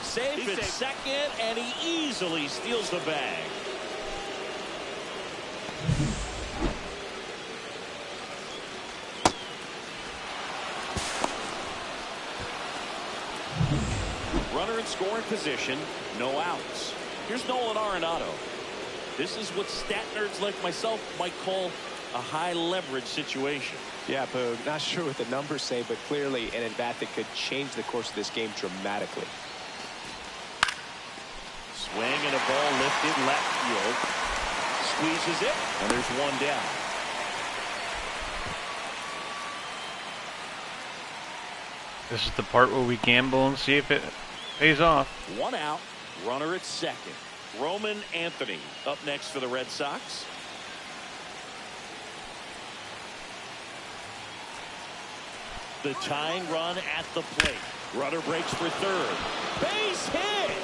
Safe at second, and he easily steals the bag. Runner in scoring position, no outs. Here's Nolan Arenado. This is what stat nerds like myself might call a high leverage situation. Yeah, Boog, not sure what the numbers say, but clearly an at-bat that could change the course of this game dramatically. Swing and a ball lifted left field. Squeezes it, and there's 1 down. This is the part where we gamble and see if it pays off. 1 out, runner at second. Roman Anthony up next for the Red Sox. The tying run at the plate. Runner breaks for third. Base hit!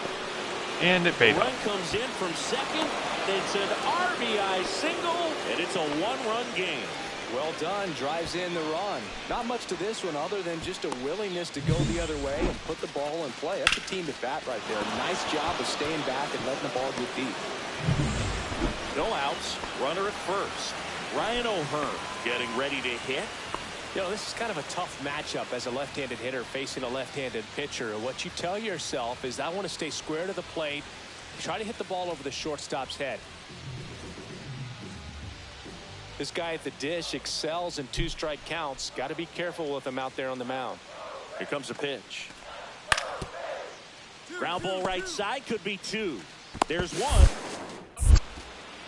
And it paid Run off. comes in from second. It's an RBI single, and it's a 1-run game. Well done. Drives in the run. Not much to this one other than just a willingness to go the other way and put the ball in play. That's a team at bat right there. Nice job of staying back and letting the ball get deep. No outs. Runner at first. Ryan O'Hearn getting ready to hit. You know, this is kind of a tough matchup as a left-handed hitter facing a left-handed pitcher. What you tell yourself is I want to stay square to the plate, Try to hit the ball over the shortstop's head. This guy at the dish excels in 2-strike counts. Got to be careful with him out there on the mound. Here comes a pitch. Ground ball right side, could be 2. There's 1.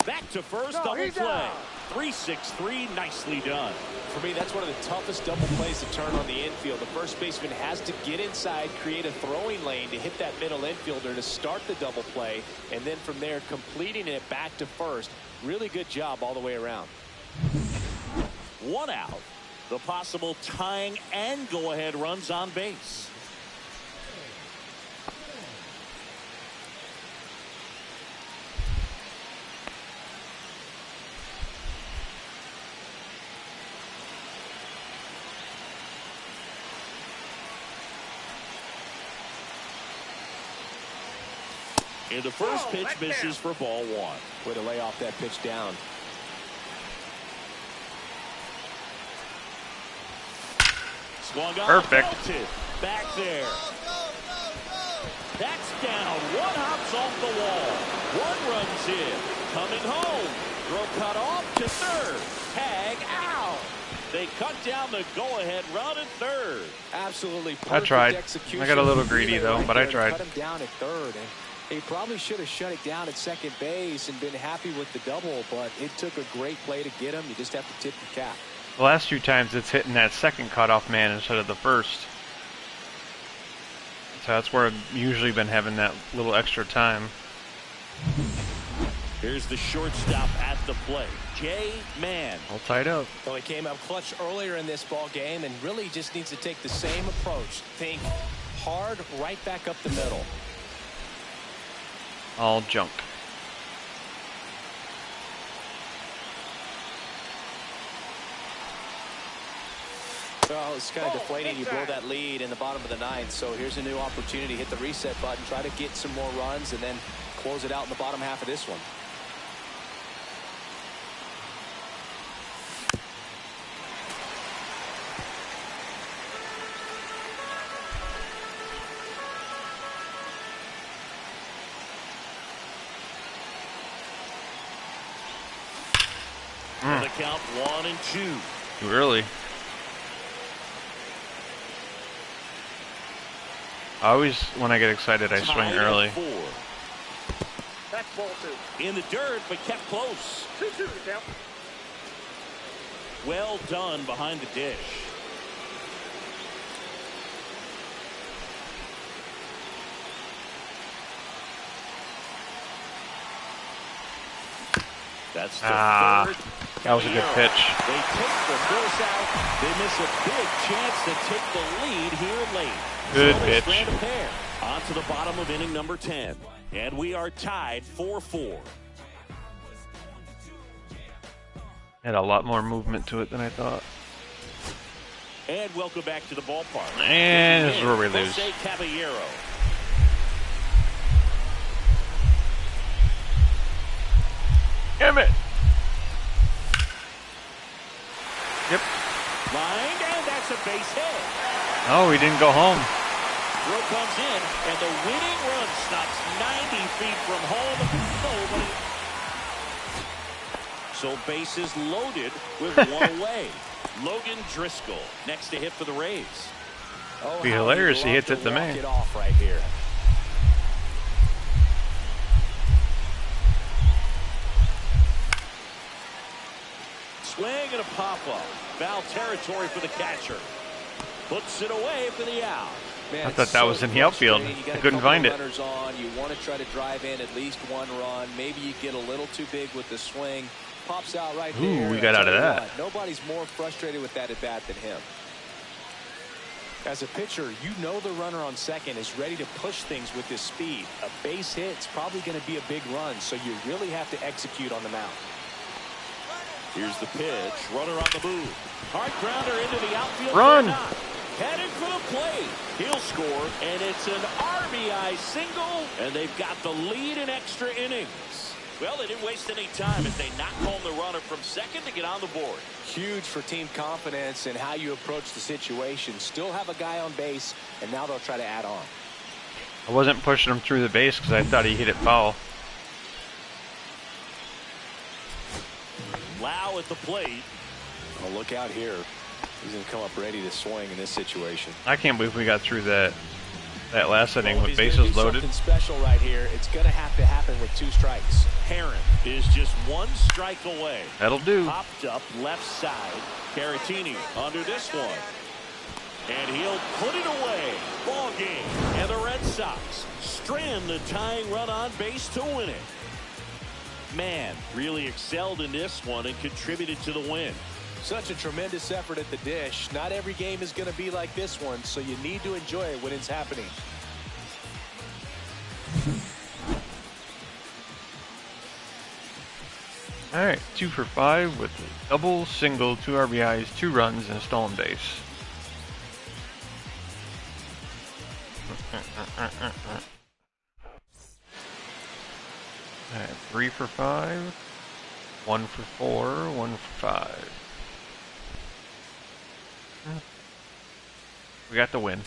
Back to first, double play. 3-6-3, nicely done. For me, that's one of the toughest double plays to turn on the infield. The first baseman has to get inside, create a throwing lane to hit that middle infielder to start the double play, and then from there completing it back to first. Really good job all the way around. 1 out. The possible tying and go-ahead runs on base. And the first pitch misses for ball 1. Way to lay off that pitch down. Swung on. Perfect. Belted. Back there. That's down. 1 hops off the wall. 1 runs in. Coming home. Throw cut off to third. Tag out. They cut down the go-ahead run at third. Absolutely perfect I tried. execution. I got a little greedy though, Right but I there to tried. Cut him down at third. And he probably should have shut it down at second base and been happy with the double, but it took a great play to get him. You just have to tip your cap. The last 2 times it's hitting that second cutoff man instead of the first. So that's where I've usually been having that little extra time. Here's the shortstop at the plate. Jay Mann. All tied up. Well, he came up clutch earlier in this ball game and really just needs to take the same approach. Think hard right back up the middle. All junk. Well, it's kind of deflating. You blow that lead in the bottom of the 9th. So here's a new opportunity. Hit the reset button. Try to get some more runs and then close it out in the bottom half of this one. The count 1 and 2. Too early. I always, when I get excited, I swing Tied at early. 4. That's ball 2. In the dirt, but kept close. 2-2 the count. Well done behind the dish. That's the third. That was a good pitch. They take the first out. They miss a big chance to take the lead here late. Good So they pitch. strand a pair. On to the bottom of inning number 10. And we are tied 4-4. Had a lot more movement to it than I thought. And welcome back to the ballpark. And this is where we lose. Jose Caballero. Damn it! Yep. Lined, and that's a base hit. Oh, he didn't go home. Throw comes in, and the winning run stops 90 feet from home. Nobody. So bases loaded with 1 away. Logan Driscoll next to hit for the Rays. Oh, Be how hilarious. he'd He hits love it to to walk me. it off right here. Swing and a pop-up. Foul territory for the catcher. Puts it away for the out. Man, I it's thought that was in the outfield. frustrating. You got I a couldn't couple find of it. runners on. You want to try to drive in at least 1 run. Maybe you get a little too big with the swing. Pops out right Ooh, there. we got I'll out of tell you that. what, nobody's more frustrated with that at bat than him. As a pitcher, you know the runner on second is ready to push things with his speed. A base hit's probably going to be a big run, so you really have to execute on the mound. Here's the pitch. Runner on the move. Hard grounder into the outfield. Run. for a knock. Headed for the plate. He'll score, and it's an RBI single, and they've got the lead in extra innings. Well, they didn't waste any time as they knocked home the runner from second to get on the board. Huge for team confidence and how you approach the situation. Still have a guy on base, and now they'll try to add on. I wasn't pushing him through the base because I thought he hit it foul. Lau at the plate. Oh, look out here. He's going to come up ready to swing in this situation. I can't believe we got through that last inning with If he's bases gonna do loaded. something special right here, it's going to have to happen with 2 strikes. Herron is just 1 strike away. That'll do. Popped up left side. Caratini under this one. And he'll put it away. Ball game. And the Red Sox strand the tying run on base to win it. Man really excelled in this one and contributed to the win. Such a tremendous effort at the dish. Not every game is going to be like this one, so you need to enjoy it when it's happening. All right, 2 for 5 with a double, single, 2 RBIs, 2 runs, and a stolen base. All right, 3 for 5, 1 for 4, 1 for 5. We got the win.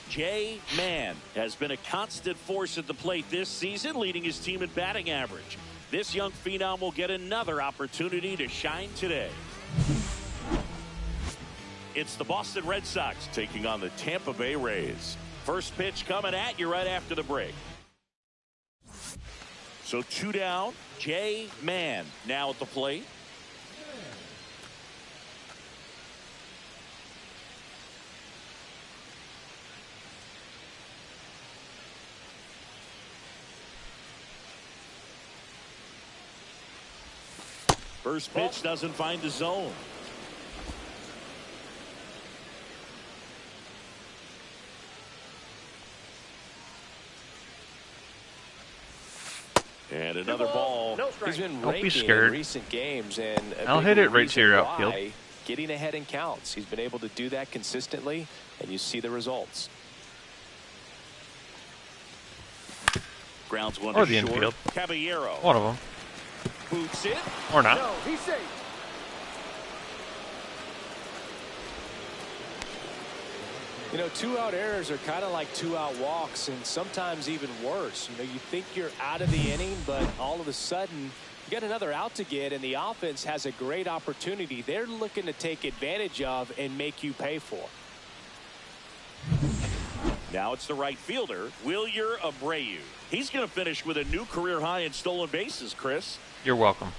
Jay Mann has been a constant force at the plate this season, leading his team in batting average. This young phenom will get another opportunity to shine today. It's the Boston Red Sox taking on the Tampa Bay Rays. First pitch coming at you right after the break. So 2 down. Jay Mann now at the plate. First pitch doesn't find the zone. And another ball. No strike. He's been Don't be raking scared. in recent games, and I'll hit it right to your outfield. Getting ahead in counts. He's been able to do that consistently, and you see the results. Grounds one Or to the short. infield. Caballero One of them. boots it. Or not. No, he's safe. You know, 2-out errors are kind of like 2-out walks, and sometimes even worse. You know, you think you're out of the inning, but all of a sudden you get another out to get, and the offense has a great opportunity they're looking to take advantage of and make you pay for. Now it's the right fielder, Wilyer Abreu. He's going to finish with a new career high in stolen bases, Chris. You're welcome.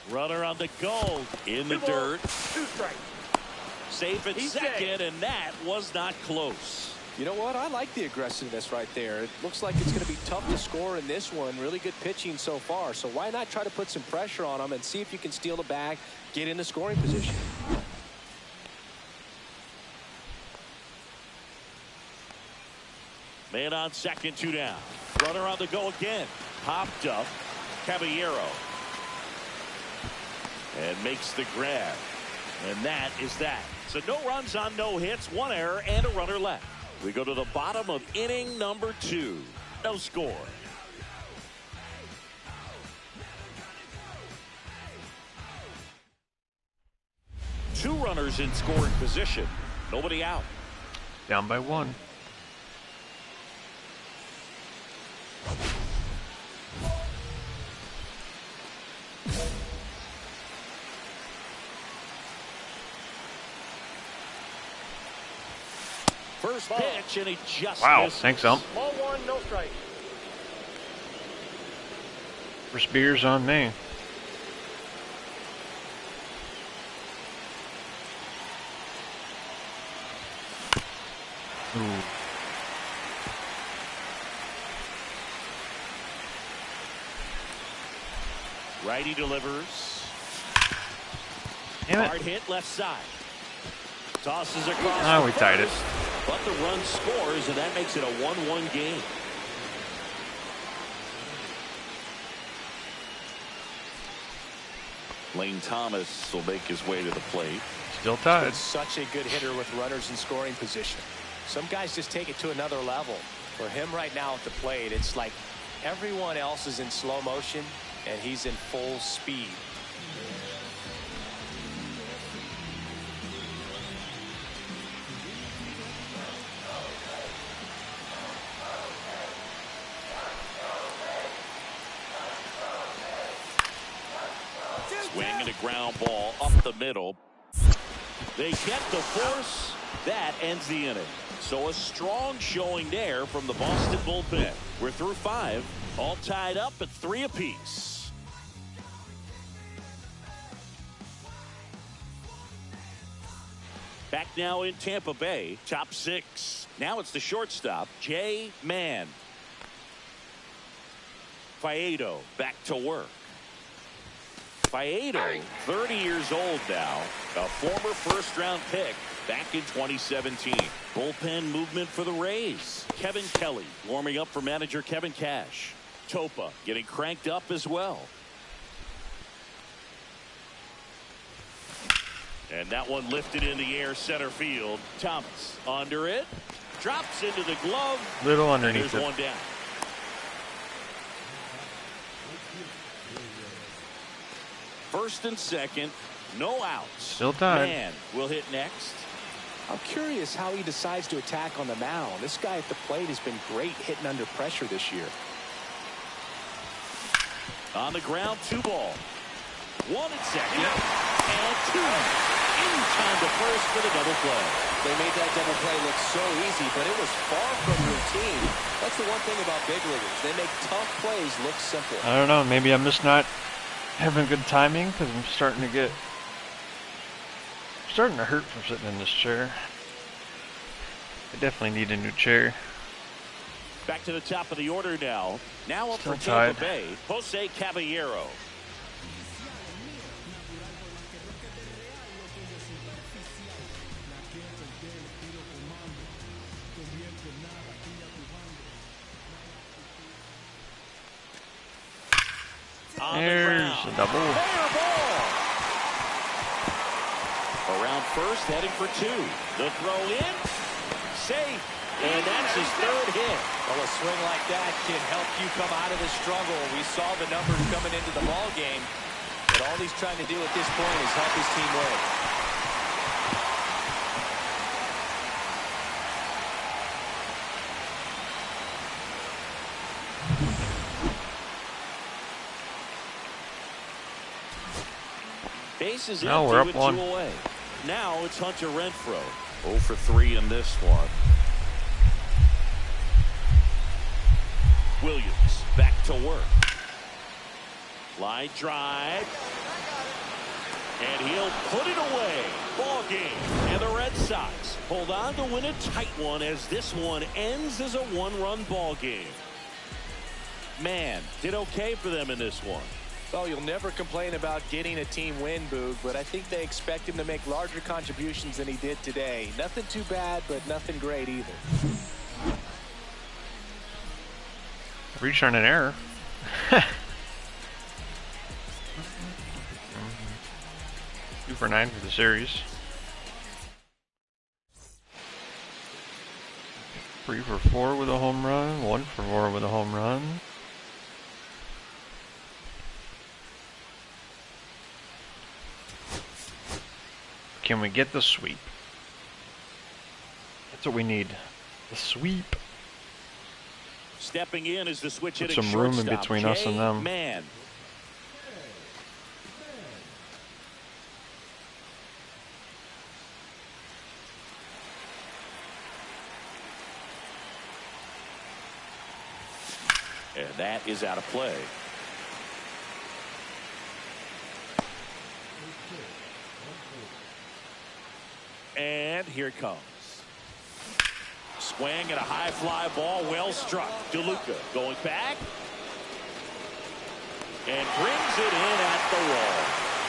Runner on the goal in the 2 balls, dirt. 2 strikes. Safe at He's second, safe. and that was not close. You know what? I like the aggressiveness right there. It looks like it's going to be tough to score in this one. Really good pitching so far. So why not try to put some pressure on them and see if you can steal the bag, get into scoring position. Man on second, 2 down. Runner on the go again. Popped up. Caballero. And makes the grab. And that is that. So no runs on no hits, 1 error, and a runner left. We go to the bottom of inning number 2. No score. Two runners in scoring position. Nobody out. Down by 1. First pitch, and he just Wow, misses. thanks, Ump. Ball 1, no strike. First beer's on me. Ooh. Righty delivers. Damn it. Hard hit left side. Tosses across. Ah, the we tied it. first, but the run scores, and that makes it a 1-1 game. Lane Thomas will make his way to the plate. Still tied. He's such a good hitter with runners in scoring position. Some guys just take it to another level. For him right now at the plate, it's like everyone else is in slow motion. and he's in full speed. Swing and a ground ball up the middle. They get the force. That ends the inning. So a strong showing there from the Boston bullpen. We're through 5, all tied up at 3 apiece. Back now in Tampa Bay, top 6. Now it's the shortstop, Jay Mann. Faedo back to work. Faedo, 30 years old now, a former first-round pick back in 2017. Bullpen movement for the Rays. Kevin Kelly warming up for manager Kevin Cash. Topa getting cranked up as well. And that one lifted in the air center field. Thomas under it. Drops into the glove. Little underneath There's it. one down. First and second, no outs. Still tied. Man will hit next. I'm curious how he decides to attack on the mound. This guy at the plate has been great hitting under pressure this year. On the ground, 2 ball. 1 at second. And 2. In time to first for the double play. They made that double play look so easy, but it was far from routine. That's the one thing about big leaguers. They make tough plays look simple. I don't know. Maybe I'm just not having good timing because I'm starting to hurt from sitting in this chair. I definitely need a new chair. Back to the top of the order now. Now up for Still Tampa tied. Bay, Jose Caballero. On the There's ground. a double. Fair ball. Around first, heading for 2. The throw in. Safe. And that's his 3rd hit. Well, a swing like that can help you come out of the struggle. We saw the numbers coming into the ball game, but all he's trying to do at this point is help his team win. Bases Now empty we're up with 1. 2 away. Now it's Hunter Renfroe. 0 for 3 in this one. Williams back to work. Line drive. And he'll put it away. Ball game. And the Red Sox hold on to win a tight one as this one ends as a 1-run ball game. Man, did okay for them in this one. Well, you'll never complain about getting a team win, Boog, but I think they expect him to make larger contributions than he did today. Nothing too bad, but nothing great either. Return an error. 2 for 9 for the series. 3 for 4 with a home run. 1 for 4 with a home run. Can we get the sweep? That's what we need. The sweep. Stepping in is the switch Put hitting some room in shortstop, between us and them. Man. And that is out of play. And here it comes. Swing and a high fly ball, well struck. DeLuca going back. And brings it in at the wall.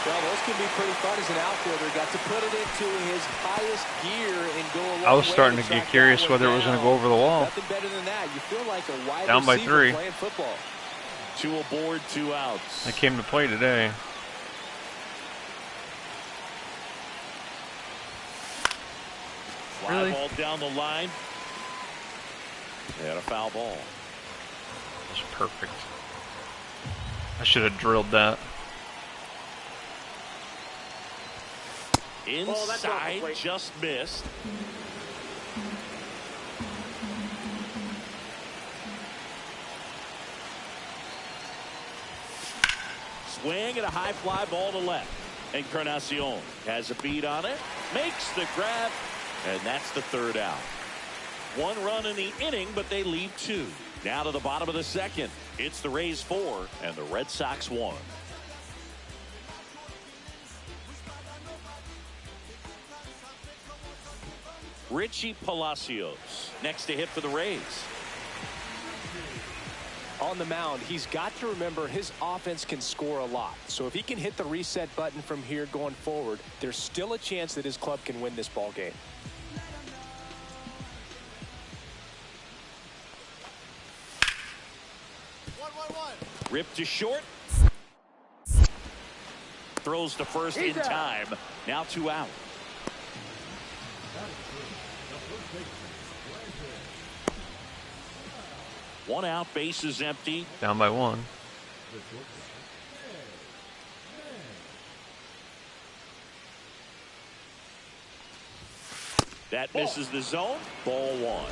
Well, those can be pretty fun as an outfielder. Got to put it into his highest gear and go a long I was way starting to track get curious that one whether it was going to down. go over the wall. Nothing better than that. You feel like a wide Down by receiver 3. playing football. 2 aboard, 2 outs. I came to play today. Fly Really? ball down the line. And a foul ball. It's perfect. I should have drilled that. Inside, just missed. Swing and a high fly ball to left. Encarnacion has a beat on it, makes the grab, and that's the third out. One run in the inning, but they leave two. Now to the bottom of the second. It's the Rays 4 and the Red Sox 1. Richie Palacios next to hit for the Rays. On the mound, he's got to remember his offense can score a lot. So if he can hit the reset button from here going forward, there's still a chance that his club can win this ball game. Ripped to short. Throws to first in time. Now 2 out. One out, base is empty. Down by 1. That misses the zone. Ball 1.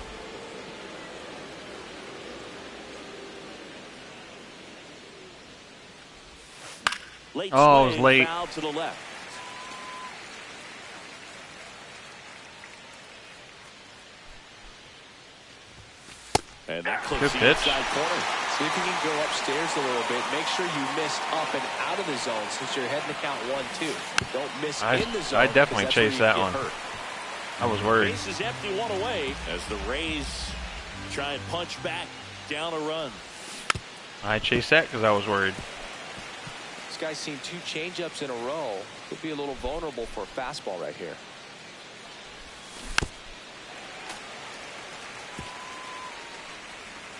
Late Oh, it was swing, late. foul to the left. And that clips Good the pitch. inside corner. See if you can go upstairs a little bit. Make sure you missed up and out of the zone since you're heading to count 1-2. Don't miss in the zone. I definitely chased that one. Hurt. I was worried. Base is empty, 1 away as the Rays try and punch back down a run. I chased that because I was worried. This guy's seen 2 changeups in a row. Could be a little vulnerable for a fastball right here.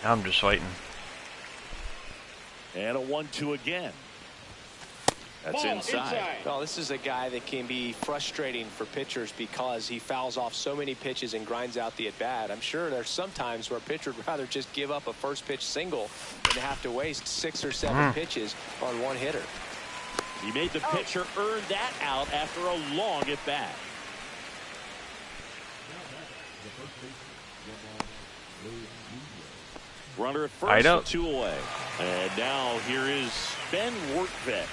Now I'm just waiting. And a 1-2 again. That's inside. Well, this is a guy that can be frustrating for pitchers because he fouls off so many pitches and grinds out the at-bat. I'm sure there's some times where a pitcher would rather just give up a first pitch single than have to waste 6 or 7 pitches on one hitter. He made the pitcher earn that out after a long at-bat. Runner at first, Hideout. 2 away. And now here is Ben Workvet.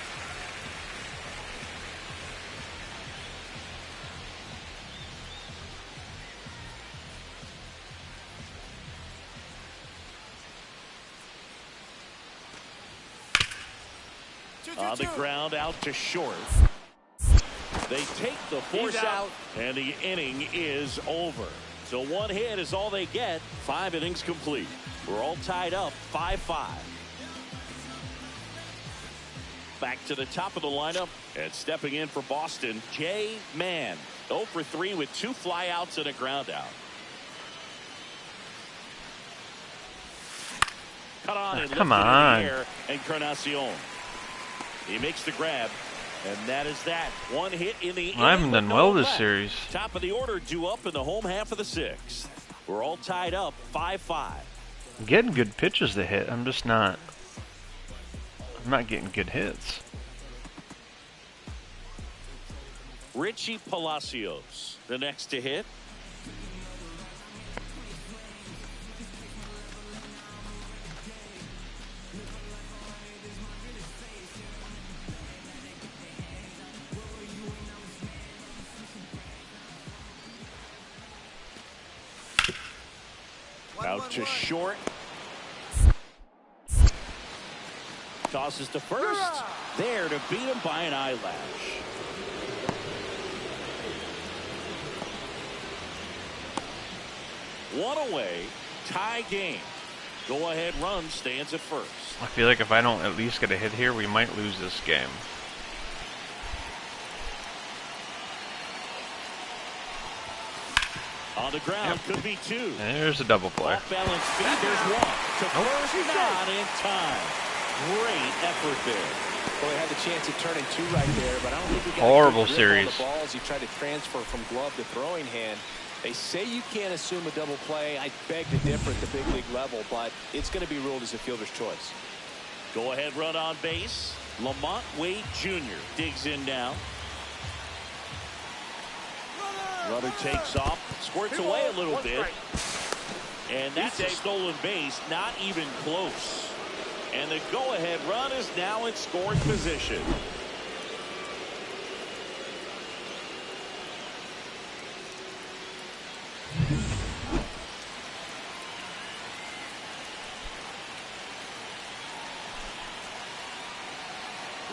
On the ground, out to short. They take the force out, and the inning is over. So 1 hit is all they get. 5 innings complete. We're all tied up, 5-5. Back to the top of the lineup, and stepping in for Boston, Jay Mann. 0 for 3 with 2 flyouts and a ground out. Cut on and Come lifted on. in the air, Encarnacion. He makes the grab, and that is that. 1 hit in the inning. I haven't done but no well one this left. series. Top of the order due up in the home half of the 6th. We're all tied up, 5-5. I'm getting good pitches to hit. I'm just not. I'm not getting good hits. Richie Palacios, the next to hit. Out to short. Tosses to first. There to beat him by an eyelash. One away. Tie game. Go ahead run stands at first. I feel like if I don't at least get a hit here, we might lose this game. On the ground, could be 2. There's a double play. Off balance feed, there's 1. To first, not in time. Great effort there. Well, he had the chance of turning 2 right there, but I don't think he got Horrible a good grip series. on the ball as he tried to transfer from glove to throwing hand. They say you can't assume a double play. I beg to differ at the big league level, but it's going to be ruled as a fielder's choice. Go ahead run on base. Lamont Wade Jr. digs in now. Runner takes off, squirts away a little bit. And that's a stolen base, not even close. And the go-ahead run is now in scoring position.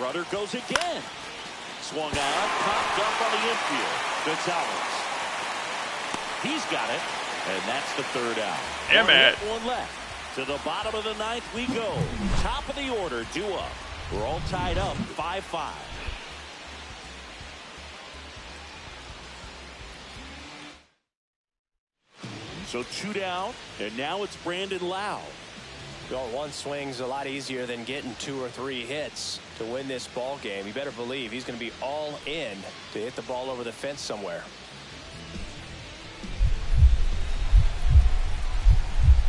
Runner goes again. Swung on, popped up on the infield. Gonzalez. He's got it, and that's the third out. Damn it. One left. To the bottom of the ninth we go. Top of the order, due up. We're all tied up, 5-5. So 2 down, and now it's Brandon Lowe. Well, one swing's a lot easier than getting 2 or 3 hits to win this ball game. You better believe he's going to be all in to hit the ball over the fence somewhere.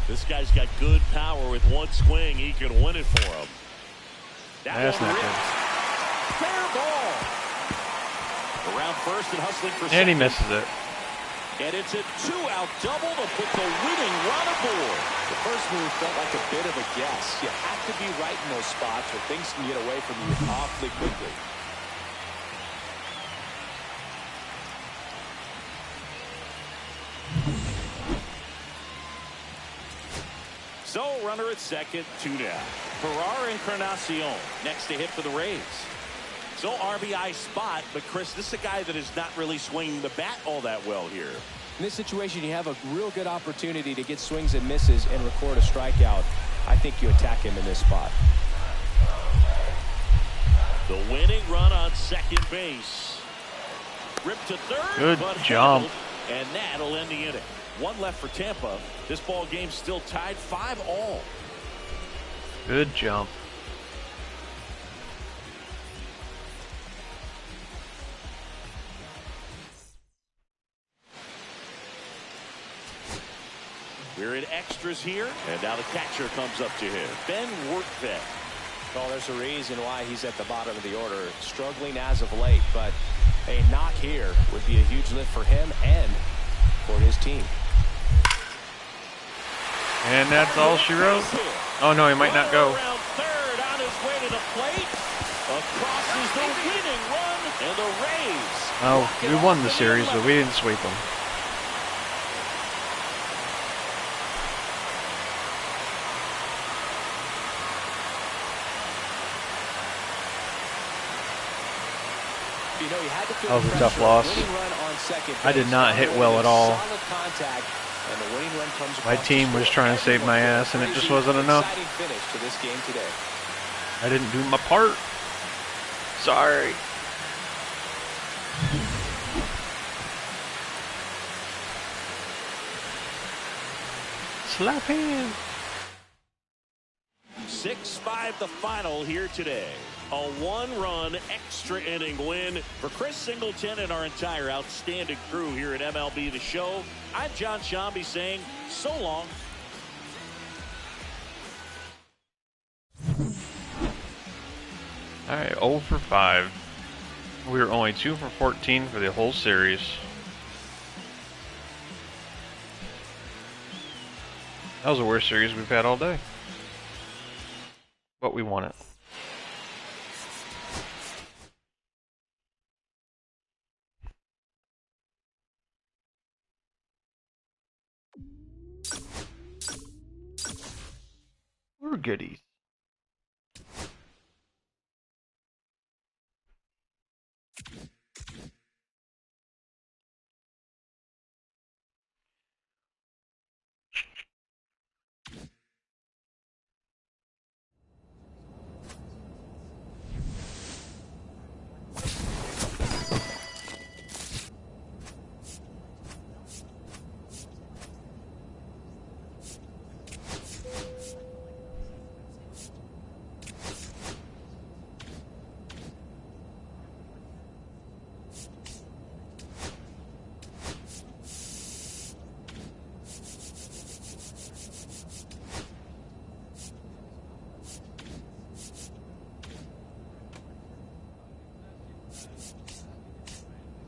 This guy's got good power. With one swing, he can win it for him. That's not good. Fair ball. Around first and hustling for second. And he misses it. And it's a 2-out double to put the winning run aboard. The first move felt like a bit of a guess. You have to be right in those spots or things can get away from you awfully quickly. So runner at second, 2 down. Ferrar Encarnacion next to hit for the Rays. So RBI spot, but Chris, this is a guy that is not really swinging the bat all that well here. In this situation, you have a real good opportunity to get swings and misses and record a strikeout. I think you attack him in this spot. The winning run on second base. Ripped to third. Good but jump. handled, and that'll end the inning. 1 left for Tampa. This ball game's still tied 5-all. Good jump. We're in extras here, and now the catcher comes up to him. Ben Workvet. Well, there's a reason why he's at the bottom of the order. Struggling as of late, but a knock here would be a huge lift for him and for his team. And that's all she wrote. Oh no, he might not go. Around third on his way to the plate. Across is the winning run, and the Rays. Oh, we won the series, but we didn't sweep them. You know, you had to feel That was a the tough pressure. loss. Winning run on second I did base. not hit well at all. Solid contact, and the winning run comes My across team the was score. trying to save my ass, and it just wasn't enough. Exciting finish to this game today. I didn't do my part. Sorry. Slap hand. 6-5 the final here today. A 1-run extra inning win for Chris Singleton and our entire outstanding crew here at MLB The Show. I'm John Shambi saying so long. Alright, 0 for 5. We were only 2 for 14 for the whole series. That was the worst series we've had all day. But we won it. We're goodies.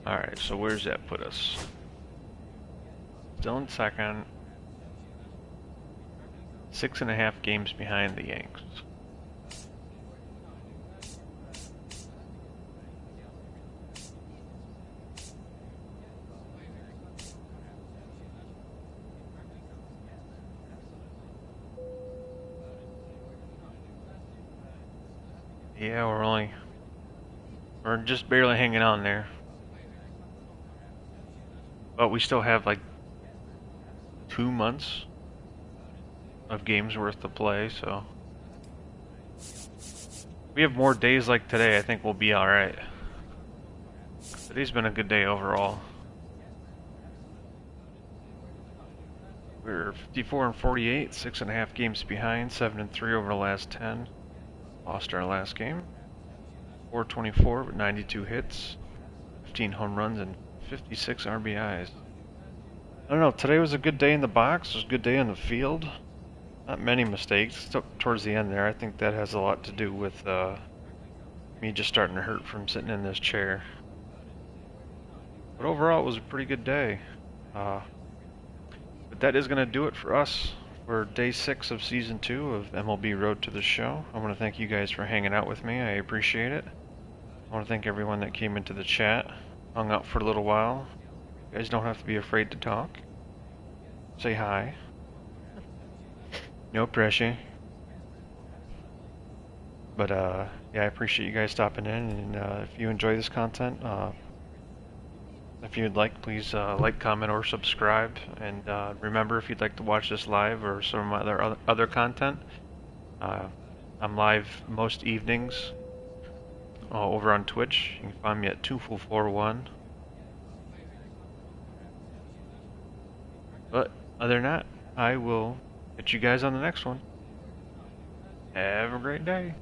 Alright, so where's that put us? Still in second. 6.5 games behind the Yanks. Yeah, we're just barely hanging on there. But we still have like 2 months of games worth to play, so we have more days like today. I think we'll be alright. Today's been a good day overall. We're 54 and 48, 6.5 games behind, 7 and 3 over the last 10. Lost our last game. 424 with 92 hits, 15 home runs, and 56 RBIs. I don't know, today was a good day in the box, it was a good day on the field. Not many mistakes towards the end there. I think that has a lot to do with me just starting to hurt from sitting in this chair. But overall, it was a pretty good day. But that is going to do it for us for day 6 of season 2 of MLB Road to the Show. I want to thank you guys for hanging out with me. I appreciate it. I want to thank everyone that came into the chat, hung out for a little while. You guys don't have to be afraid to talk. Say hi. No pressure. But yeah, I appreciate you guys stopping in, and if you enjoy this content, if you'd like, please like, comment, or subscribe. And remember, if you'd like to watch this live or some other content, I'm live most evenings over on Twitch. You can find me at Tufel41. But other than that, I will catch you guys on the next one. Have a great day.